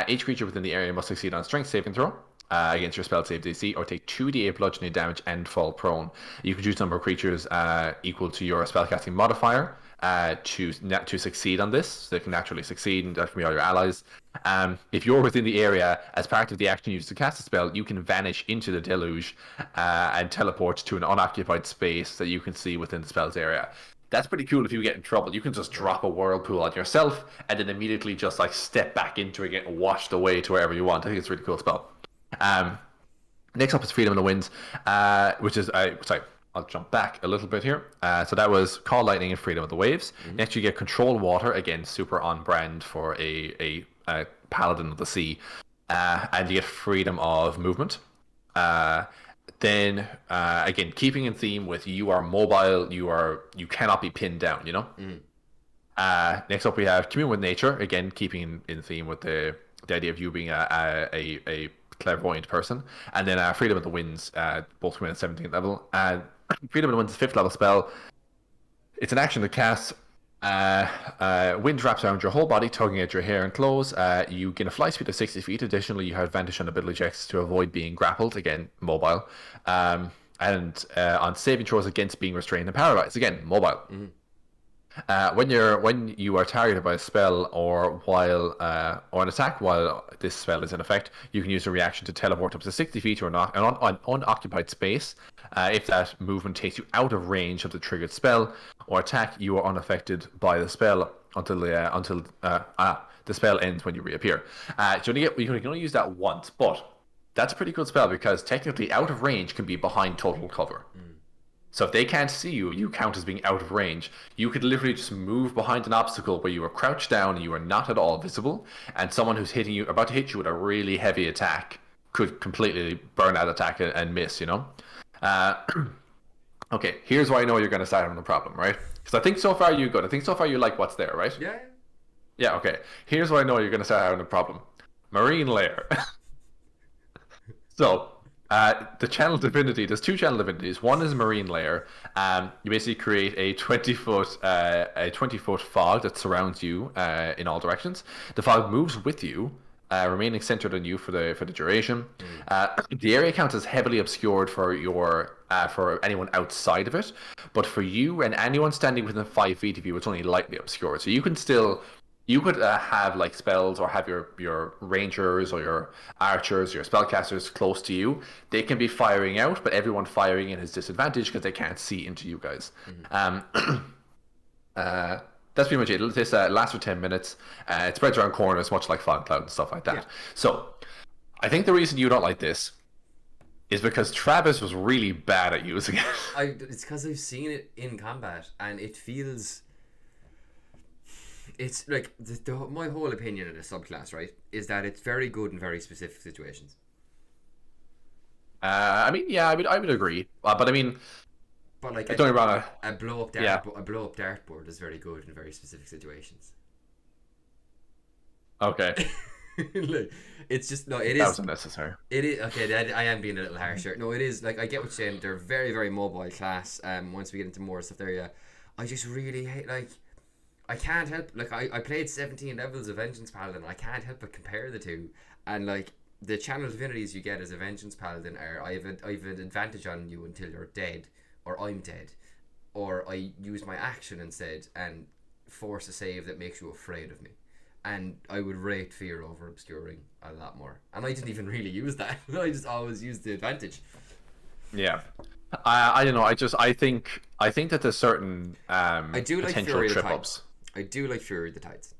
Each creature within the area must succeed on a strength saving throw against your spell save DC, or take 2d8 bludgeoning damage and fall prone. You can choose a number of creatures equal to your spellcasting modifier to succeed on this. So they can naturally succeed, and that can be all your allies. If you're within the area, as part of the action used to cast a spell, you can vanish into the deluge and teleport to an unoccupied space that you can see within the spell's area. That's pretty cool if you get in trouble. You can just drop a whirlpool on yourself and then immediately just like step back into it and get washed away to wherever you want. I think it's a really cool spell. Next up is Freedom of the Winds, which is I'll jump back a little bit here. So that was Call Lightning and Freedom of the Waves. Next you get Control Water, again super on brand for a Paladin of the Sea, and you get Freedom of Movement. Then again, keeping in theme with you are mobile, you cannot be pinned down, you know. Next up we have Commune with Nature, again keeping in theme with the idea of you being a clairvoyant person. And then Freedom of the Winds, both come in at 17th level. Freedom of the Winds is 5th level spell. It's an action to cast. Wind wraps around your whole body, tugging at your hair and clothes. You gain a fly speed of 60 feet. Additionally, you have advantage on ability checks to avoid being grappled, again mobile, and on saving throws against being restrained and paralyzed, again mobile. When you are targeted by a spell or an attack while this spell is in effect, you can use a reaction to teleport up to 60 feet to an unoccupied space. If that movement takes you out of range of the triggered spell or attack, you are unaffected by the spell until the spell ends when you reappear. So you can only use that once, but that's a pretty good spell because technically out of range can be behind total cover. So if they can't see you, you count as being out of range. You could literally just move behind an obstacle where you are crouched down and you are not at all visible, and someone who's about to hit you with a really heavy attack could completely burn that attack and miss, you know? Okay, here's why I know you're going to start having a problem, right? Because I think so far you're good. I think so far you like what's there, right? Yeah. Yeah, okay. Here's why I know you're going to start having a problem. Marine Lair. So... the channel divinity, there's 2 channel divinities. One is Marine Lair. You basically create a 20-foot fog that surrounds you in all directions. The fog moves with you remaining centered on you for the duration. The area count is heavily obscured for for anyone outside of it, but for you and anyone standing within 5 feet of you, it's only lightly obscured. So you can still could have like spells or have your rangers or your archers, your spellcasters close to you. They can be firing out, but everyone firing in is disadvantaged because they can't see into you guys. That's pretty much it. This lasts for 10 minutes. It spreads around corners, much like Fog Cloud and stuff like that. Yeah. So, I think the reason you don't like this is because Travis was really bad at using it. It's because I've seen it in combat, and it feels... It's like, my whole opinion of the subclass, right, is that it's very good in very specific situations. I would agree. But I mean... But like don't get me wrong, a blow up dartboard is very good in very specific situations. Okay. Like, it's just it is. That was unnecessary. It is okay. I am being a little harsher. No, it is like I get what you're saying. They're very very mobile class. Once we get into more stuff there, yeah, I just really hate I can't help I played 17 levels of Vengeance Paladin. I can't help but compare the two, and like the channel divinities you get as a Vengeance Paladin are I have an advantage on you until you're dead. Or I'm dead, or I use my action instead and force a save that makes you afraid of me, and I would rate fear over obscuring a lot more. And I didn't even really use that. I just always used the advantage. Yeah, I don't know. I think that there's certain I do like potential Fury trip the ups. Tides. I do like Fury the Tides.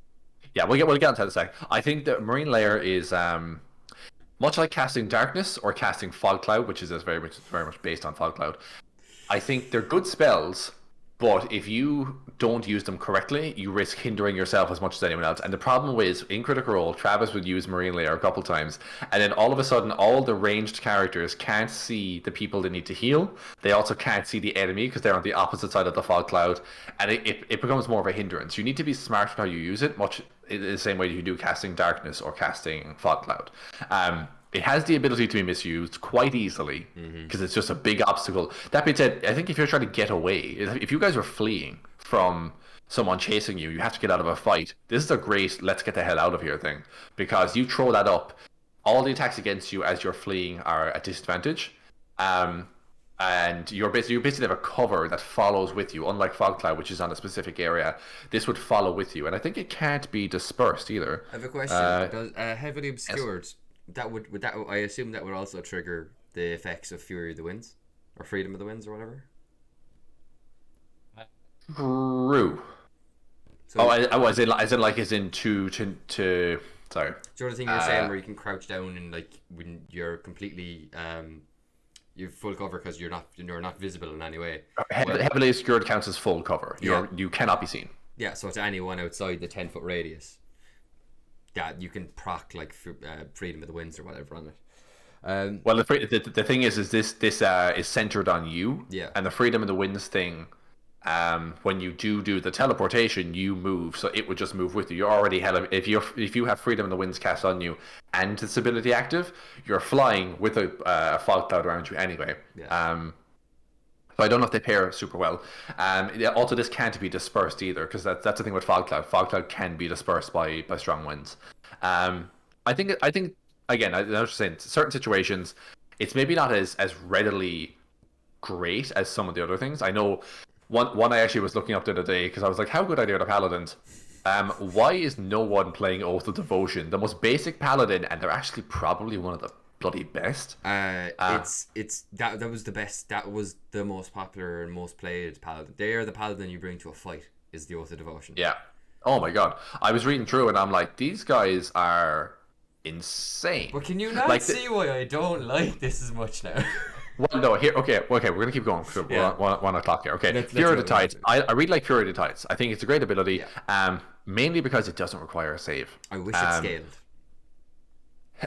Yeah, we'll get into that in a sec. I think that Marine Layer is much like casting Darkness or casting Fog Cloud, which is very much based on Fog Cloud. I think they're good spells, but if you don't use them correctly, you risk hindering yourself as much as anyone else. And the problem is, in Critical Role, Travis would use Marine Layer a couple times, and then all of a sudden, all the ranged characters can't see the people they need to heal. They also can't see the enemy because they're on the opposite side of the Fog Cloud, and it becomes more of a hindrance. You need to be smart with how you use it, much in the same way you do casting Darkness or casting Fog Cloud. It has the ability to be misused quite easily because it's just a big obstacle. That being said, I think if you're trying to get away, if you guys are fleeing from someone chasing you, you have to get out of a fight. This is a great let's get the hell out of here thing, because you throw that up, all the attacks against you as you're fleeing are at disadvantage, and you basically have a cover that follows with you. Unlike Fog Cloud, which is on a specific area, this would follow with you, and I think it can't be dispersed either. I have a question. Does heavily obscured? Yes. Would that I assume that would also trigger the effects of Fury of the Winds or Freedom of the Winds or whatever. True. So, as in to sorry. Do you know the thing you're saying where you can crouch down and like when you're completely you're full cover because you're not visible in any way. Heavily obscured counts as full cover. You cannot be seen. Yeah, so to anyone outside the 10-foot radius. Yeah, you can proc like Freedom of the Winds or whatever on it. Well, the thing is this is centered on you. Yeah. And the Freedom of the Winds thing, when you do the teleportation, you move, so it would just move with you. You already had if you have Freedom of the Winds cast on you and this ability active, you're flying with a fog cloud around you anyway. Yeah. So I don't know if they pair super well. Also, this can't be dispersed either, because that's the thing with Fog Cloud. Fog Cloud can be dispersed by strong winds. I think again, I was just saying, certain situations, it's maybe not as readily great as some of the other things. I know one I actually was looking up the other day because I was like, how good are the other paladins? Why is no one playing Oath of Devotion, the most basic paladin, and they're actually probably one of the bloody best? It's that was the best. That was the most popular and most played paladin. They are the paladin you bring to a fight. Is the Oath of Devotion? Yeah. Oh my god. I was reading through and I'm like, these guys are insane. But can you not see why I don't like this as much now? Well, no. Here, okay. We're gonna keep going. We're on 1 o'clock here. Okay. Fury of the Tides. I really like Fury of the Tides. I think it's a great ability. Yeah. Mainly because it doesn't require a save. I wish it scaled.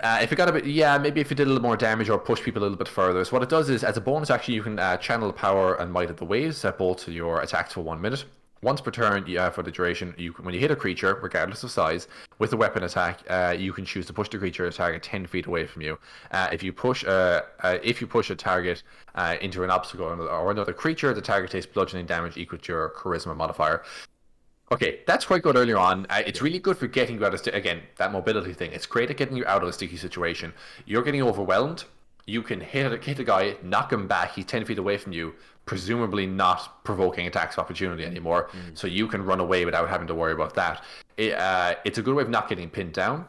If it got a bit, maybe if it did a little more damage or push people a little bit further. So what it does is, as a bonus action, you can channel the power and might of the waves, set both to your attacks for 1 minute. Once per turn, for the duration, when you hit a creature, regardless of size, with a weapon attack, you can choose to push the creature target 10 feet away from you. If you push a target into an obstacle or another creature, the target takes bludgeoning damage equal to your charisma modifier. Okay, that's quite good earlier on. It's really good for getting you out of again, that mobility thing. It's great at getting you out of a sticky situation. You're getting overwhelmed. You can hit a guy, knock him back. He's 10 feet away from you, presumably not provoking attacks of opportunity anymore. So you can run away without having to worry about that. It's a good way of not getting pinned down.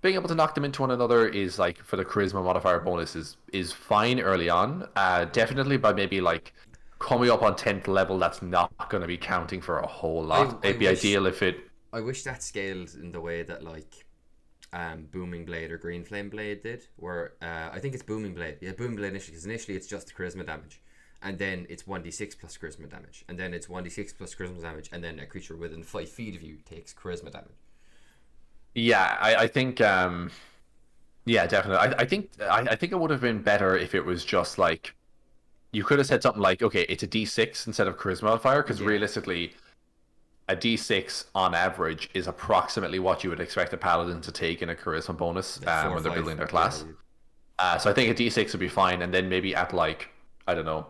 Being able to knock them into one another is like for the charisma modifier bonus is fine early on. Definitely by maybe like coming up on 10th level, that's not going to be counting for a whole lot. It'd be ideal if it... I wish that scaled in the way that like Booming Blade or Green Flame Blade did, where I think it's Booming Blade. Yeah, Booming Blade initially, because initially it's just charisma damage. And then it's 1d6 plus charisma damage. And then it's 1d6 plus charisma damage. And then a creature within 5 feet of you takes charisma damage. Yeah, I think... yeah, definitely. I think it would have been better if it was just like... You could have said something like, okay, it's a d6 instead of charisma modifier, because realistically, a d6 on average is approximately what you would expect a paladin to take in a charisma bonus when they're building their class. So I think a d6 would be fine, and then maybe at like, I don't know,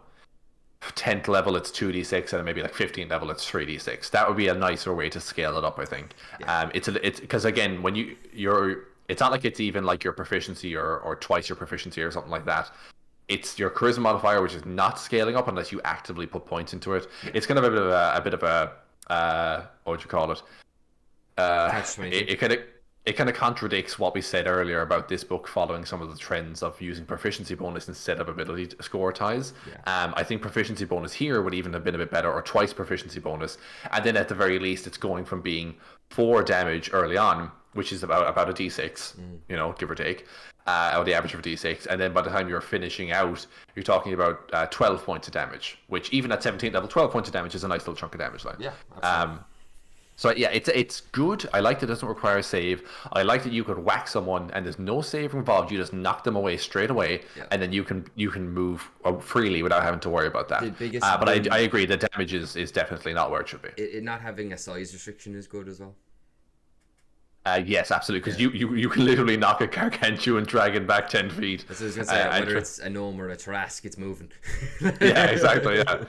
10th level it's 2d6, and maybe like 15th level it's 3d6. That would be a nicer way to scale it up, I think. Yeah. It's because again, when you're it's not like it's even like your proficiency or twice your proficiency or something like that. It's your charisma modifier, which is not scaling up unless you actively put points into it. It's kind of a bit of a what would you call it? It kind of contradicts what we said earlier about this book following some of the trends of using proficiency bonus instead of ability to score ties. Yeah. I think proficiency bonus here would even have been a bit better, or twice proficiency bonus, and then at the very least, it's going from being 4 damage early on, which is about a d6, you know, give or take. Or the average of a d6, and then by the time you're finishing out, you're talking about 12 points of damage, which even at 17th level, 12 points of damage is a nice little chunk of damage. Like. Yeah, absolutely. So yeah, it's good. I like that it doesn't require a save. I like that you could whack someone and there's no save involved. You just knock them away straight away, and then you can move freely without having to worry about that. But I agree, the damage is definitely not where it should be. It not having a size restriction is good as well. Yes, absolutely, because you can literally knock a gargantuan dragon back 10 feet. That's what I was going to say, whether it's a gnome or a Tarrasque, it's moving. Yeah, exactly, yeah.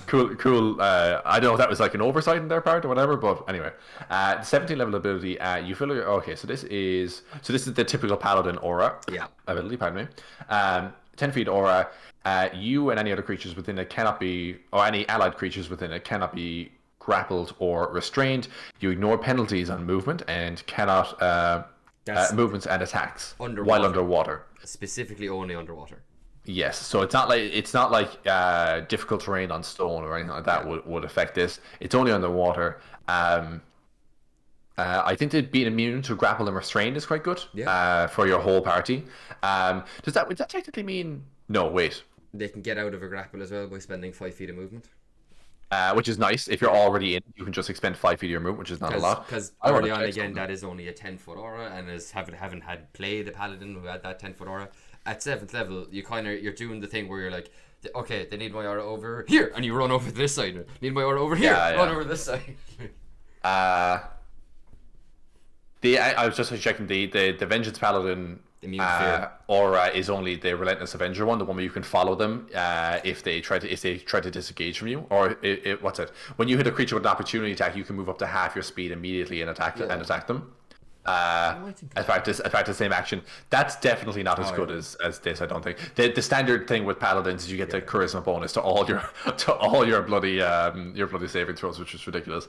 Cool. I don't know if that was like an oversight on their part or whatever, but anyway. 17 level ability, you feel okay, so this is the typical Paladin Aura. Yeah. Ability, pardon me. 10 feet aura, you and any other creatures within it cannot be, or any allied creatures within it cannot be grappled or restrained. You ignore penalties on movement and cannot movements and attacks while underwater. Specifically only underwater. Yes, so it's not like difficult terrain on stone or anything like that would affect this. It's only underwater. I think that being immune to grapple and restrained is quite good for your whole party. Would that technically mean? No, wait. They can get out of a grapple as well by spending 5 feet of movement. Which is nice. If you're already in, you can just expend 5 feet of your movement, which is not a lot. Because early on, again, that is only a 10-foot aura, and as haven't had played a paladin who had that 10-foot aura. At 7th level, you're doing the thing where you're like, okay, they need my aura over here, and you run over to this side. Need my aura over here, run over this side. I was just checking the Vengeance Paladin aura is only the Relentless Avenger one, the one where you can follow them if they try to disengage from you, or what's it? When you hit a creature with an opportunity attack, you can move up to half your speed immediately and attack them. In fact, the same action. That's definitely not as good as this. I don't think. The standard thing with paladins is you get the charisma bonus to all your bloody saving throws, which is ridiculous.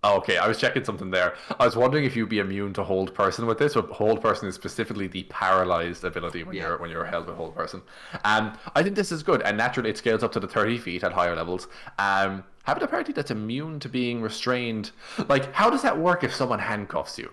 Okay, I was checking something there. I was wondering if you'd be immune to hold person with this, but hold person is specifically the paralyzed ability when you're held with hold person. I think this is good, and naturally it scales up to the 30 feet at higher levels. Having a party that's immune to being restrained, like how does that work if someone handcuffs you?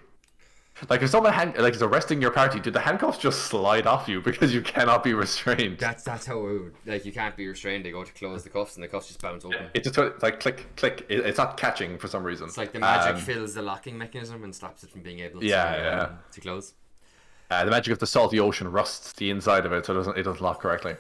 Like if someone is arresting your party, do the handcuffs just slide off you because you cannot be restrained? That's how it would, like you can't be restrained. They go to close the cuffs and the cuffs just bounce open. It just like click. It's not catching for some reason. It's like the magic fills the locking mechanism and stops it from being able to close. The magic of the salty ocean rusts the inside of it, so it doesn't lock correctly.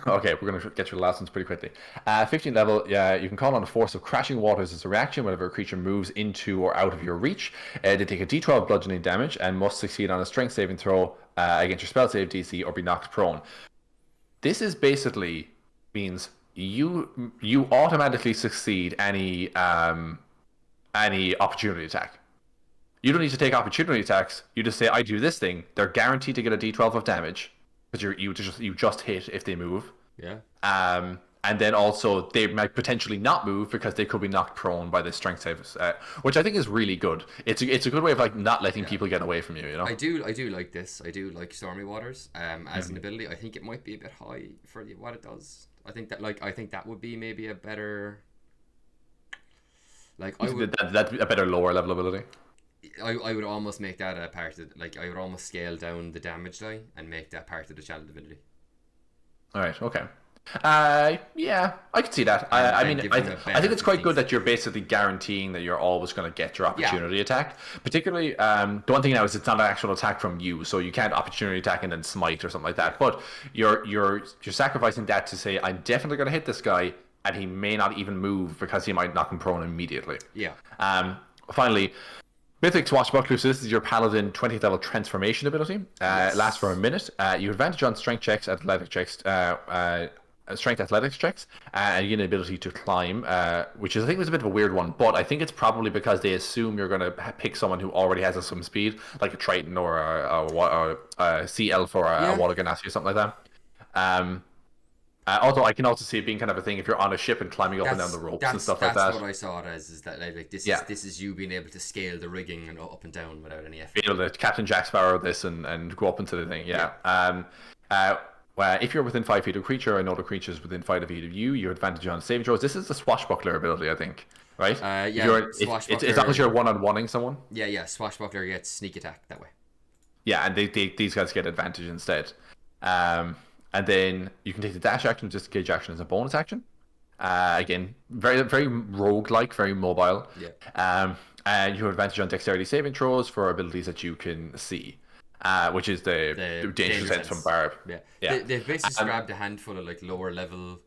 Okay, we're going to get through the last ones pretty quickly. 15th level, you can call on a force of crashing waters as a reaction whenever a creature moves into or out of your reach. They take a d12 bludgeoning damage and must succeed on a strength saving throw against your spell save DC or be knocked prone. This is basically means you automatically succeed any opportunity attack. You don't need to take opportunity attacks. You just say, I do this thing. They're guaranteed to get a d12 of damage because you just hit if they move. Yeah. And then also they might potentially not move because they could be knocked prone by the strength save, which I think is really good. It's a good way of like not letting people get away from you. You know. I do like this. I do like Stormy Waters as an ability. I think it might be a bit high for what it does. I think that would be maybe a better. Like I would that a better lower level ability. I would almost make that a part of I would almost scale down the damage die and make that part of the channel divinity. All right. Okay. Yeah, I can see that. I mean, I think it's quite good that you're basically guaranteeing that you're always going to get your opportunity attack. Particularly, the one thing now is it's not an actual attack from you, so you can't opportunity attack and then smite or something like that. But you're sacrificing that to say, I'm definitely going to hit this guy, and he may not even move because he might knock him prone immediately. Yeah. Finally, Mythic Swashbuckler, so this is your Paladin 20th level transformation ability. It lasts for a minute. You advantage on strength checks, athletic checks, strength athletics checks, and you get an ability to climb, which is, I think, was a bit of a weird one, but I think it's probably because they assume you're going to pick someone who already has a swim speed, like a Triton or a Sea Elf or a Water Ganassi or something like that. Although I can also see it being kind of a thing if you're on a ship and climbing up and down the ropes and stuff like that. That's what I saw it as, is that like this is you being able to scale the rigging and up and down without any effort. Be able to Captain Jack Sparrow this and go up into the thing, if you're within 5 feet of a creature, and other creatures within 5 feet of you, you advantage on saving throws. This is the Swashbuckler ability, I think, right? Swashbuckler, as long as you're one-on-oneing someone. Yeah. Swashbuckler gets sneak attack that way. Yeah, and these guys get advantage instead. And then you can take the dash action, disengage action as a bonus action. Again, very very roguelike, very mobile. Yeah. And you have advantage on dexterity saving throws for abilities that you can see. Which is the danger sense from Barb. Yeah. They've basically grabbed a handful of like lower level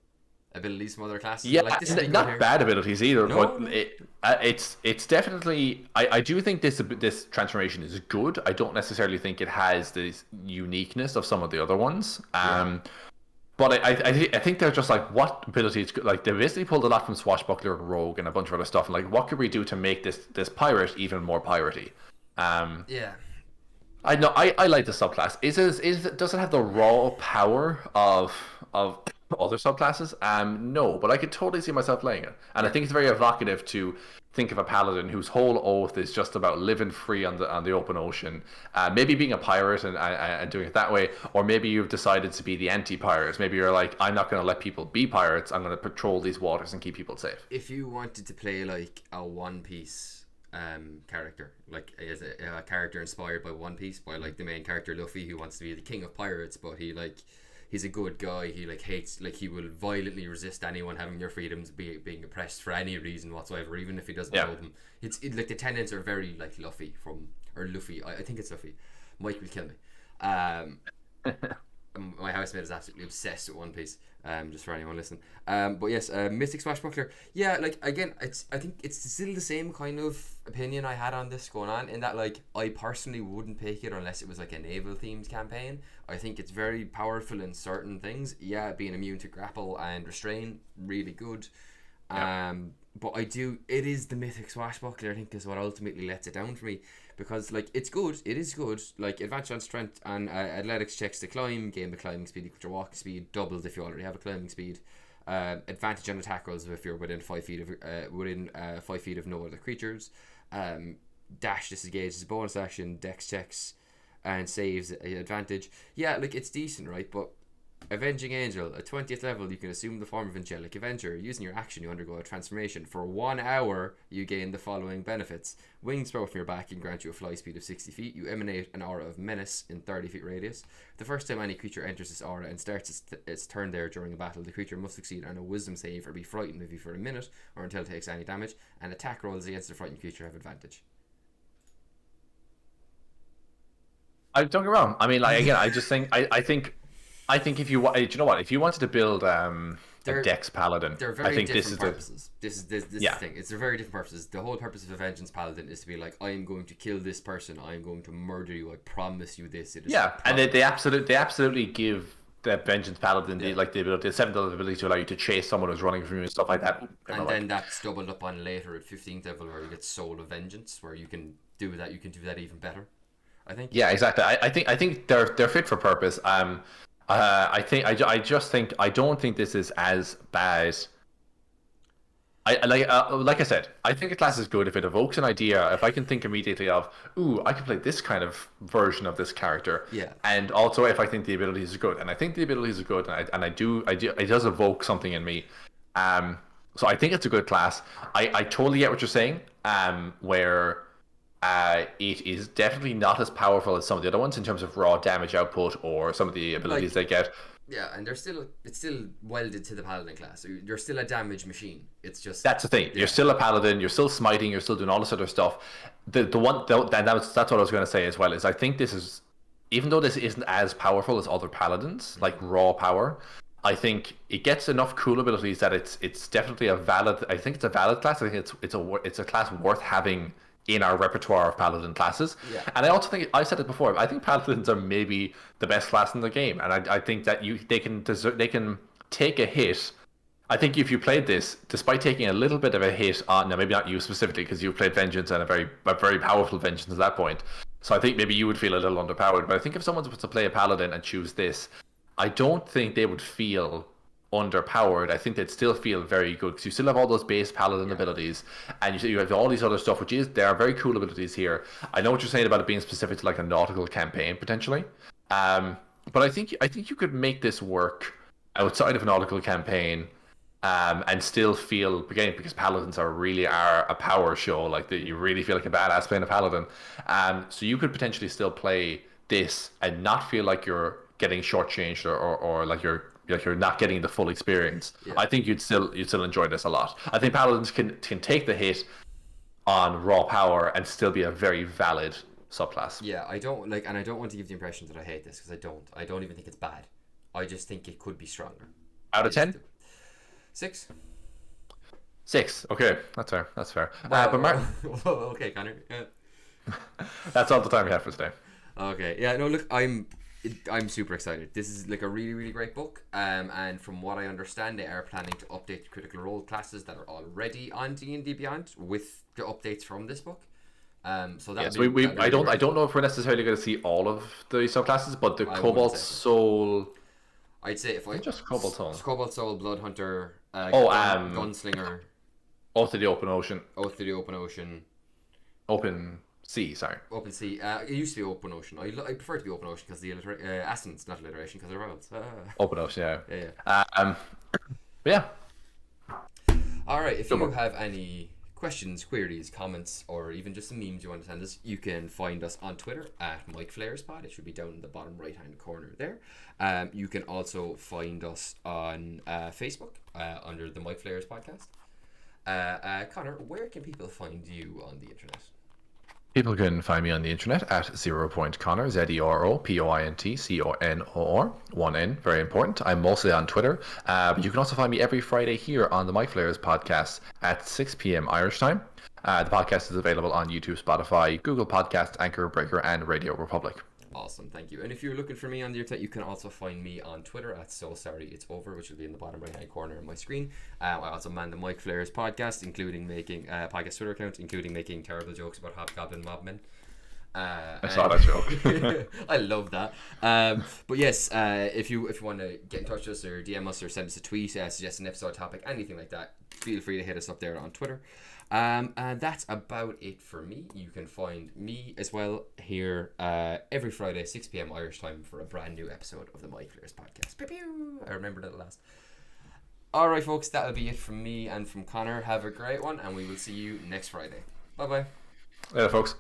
abilities from other classes. Yeah, like, this not bad abilities either. No, but it's definitely. I do think this transformation is good. I don't necessarily think it has the uniqueness of some of the other ones. But I think they're just like, what abilities? Like, they basically pulled a lot from Swashbuckler and Rogue and a bunch of other stuff. And like, what could we do to make this pirate even more piratey? Yeah. I know. I like the subclass. Does it have the raw power of other subclasses? No, but I could totally see myself playing it, and I think it's very evocative to think of a paladin whose whole oath is just about living free on the open ocean. Maybe being a pirate and doing it that way, or maybe you've decided to be the anti-pirate. Maybe you're like, I'm not going to let people be pirates. I'm going to patrol these waters and keep people safe. If you wanted to play like a One Piece character, like as a character inspired by One Piece, by like the main character Luffy, who wants to be the king of pirates, but he's a good guy. He like hates, like he will violently resist anyone having their freedoms, being oppressed for any reason whatsoever, even if he doesn't know them. It's like the tenets are very like Luffy. I think it's Luffy. Mike will kill me. My housemate is absolutely obsessed with One Piece. Just for anyone listening. But yes, Mystic Swashbuckler. Yeah, like again, I think it's still the same kind of opinion I had on this going on, in that like I personally wouldn't pick it unless it was like a naval themed campaign. I think it's very powerful in certain things. Yeah, being immune to grapple and restrain, really good. But it is the Mythic Swashbuckler, I think, is what ultimately lets it down for me. Because like it is good. Like advantage on strength and athletics checks to climb, gain the climbing speed equal to your walking speed, doubled if you already have a climbing speed. Advantage on attack rolls if you're within 5 feet of no other creatures. Dash disengage is a bonus action. Dex checks and saves advantage. Yeah, like it's decent, right? But Avenging Angel, at 20th level, you can assume the form of Angelic Avenger. Using your action, you undergo a transformation. For 1 hour, you gain the following benefits. Wings sprout from your back and grant you a fly speed of 60 feet. You emanate an aura of menace in 30 feet radius. The first time any creature enters this aura and starts its turn there during a battle, the creature must succeed on a wisdom save or be frightened of you for a minute or until it takes any damage, and attack rolls against the frightened creature have advantage. I don't get me wrong. I mean, like, again, I just think I think if you if you wanted to build a Dex Paladin, they're very I think different this is purposes. This is the thing. It's very different purposes. The whole purpose of a Vengeance Paladin is to be like, I am going to kill this person. I am going to murder you. I promise you this. It is and they absolutely give the Vengeance Paladin, Yeah. the ability, the 7th level ability to allow you to chase someone who's running from you and stuff like that. And then that's doubled up on later at 15th level where you get Soul of Vengeance, where you can do that. You can do that even better, I think. Yeah, exactly. I think they're fit for purpose. I just think I don't think this is as bad. Like I said, I think a class is good if it evokes an idea. If I can think immediately of, ooh, I could play this kind of version of this character. Yeah. And also if I think the abilities are good, and I think the abilities are good, and I do, it does evoke something in me. So I think it's a good class. I totally get what you're saying. Where it is definitely not as powerful as some of the other ones in terms of raw damage output or some of the abilities they get. Yeah, and it's still welded to the Paladin class. So you're still a damage machine. It's just that's the thing. Yeah. You're still a Paladin. You're still smiting. You're still doing all this other stuff. That's what I was going to say as well. Is I think this is, even though this isn't as powerful as other Paladins, like raw power, I think it gets enough cool abilities that it's definitely a valid. I think it's a valid class. I think it's a class worth having in our repertoire of Paladin classes. Yeah. And I also think, I said it before, I think Paladins are maybe the best class in the game, and I think that they can take a hit. I think if you played this, despite taking a little bit of a hit on, now maybe not you specifically, because you played Vengeance and a very powerful Vengeance at that point, so I think maybe you would feel a little underpowered, but I think if someone was to play a Paladin and choose this, I don't think they would feel underpowered. I think they'd still feel very good because you still have all those base Paladin abilities, and you have all these other stuff, which is, there are very cool abilities here. I know what you're saying about it being specific to like a nautical campaign potentially, but I think you could make this work outside of a nautical campaign, and still feel, again, because Paladins really are a power show, like that you really feel like a badass playing a Paladin, so you could potentially still play this and not feel like you're getting shortchanged or like you're not getting the full experience. Yeah. I think you'd still enjoy this a lot. I think Paladins can take the hit on raw power and still be a very valid subclass. Yeah, I don't want to give the impression that I hate this, because I don't even think it's bad. I just think it could be stronger. Out of 10? 6. 6. Okay, that's fair. Wow. But Martin, okay, Conor. that's all the time we have for today. Okay. Yeah. No. Look, I'm super excited. This is like a really, really great book. And from what I understand, they are planning to update the Critical Role classes that are already on D&D Beyond with the updates from this book. So that. Yes, I don't know if we're necessarily going to see all of the subclasses, but the Cobalt Soul. I'd say just Cobalt Soul. Cobalt Soul, Blood Hunter. Gunslinger. Oath of the Open Ocean. Open Sea, sorry. Open Sea. It used to be Open Ocean. I prefer it to be Open Ocean because the accent's not alliteration, because they're vowels. Open Ocean, yeah. But yeah. All right. If you have any questions, queries, comments, or even just some memes you want to send us, you can find us on Twitter at Micflayers Pod. It should be down in the bottom right hand corner there. You can also find us on Facebook under the Micflayers podcast. Conor, where can people find you on the internet? People can find me on the internet at 0.Conor, ZeroPointConor, 1N, very important. I'm mostly on Twitter. But you can also find me every Friday here on the Micflayers podcast at 6 p.m. Irish time. The podcast is available on YouTube, Spotify, Google Podcasts, Anchor, Breaker, and Radio Republic. Awesome, thank you. And if you're looking for me on the internet, you can also find me on Twitter at So Sorry It's Over, which will be in the bottom right hand corner of my screen. I also man the Micflayers podcast, including making podcast Twitter account, including making terrible jokes about Hobgoblin Mobmen. I saw that joke. I love that. But yes, if you want to get in touch with us or DM us or send us a tweet, suggest an episode topic, anything like that, feel free to hit us up there on Twitter. And that's about it for me. You can find me as well here every Friday, 6 p.m. Irish time, for a brand new episode of the Micflayers podcast. Pew pew! I remembered it last. Alright folks, that'll be it from me and from Conor. Have a great one, and we will see you next Friday. Bye bye. Later folks.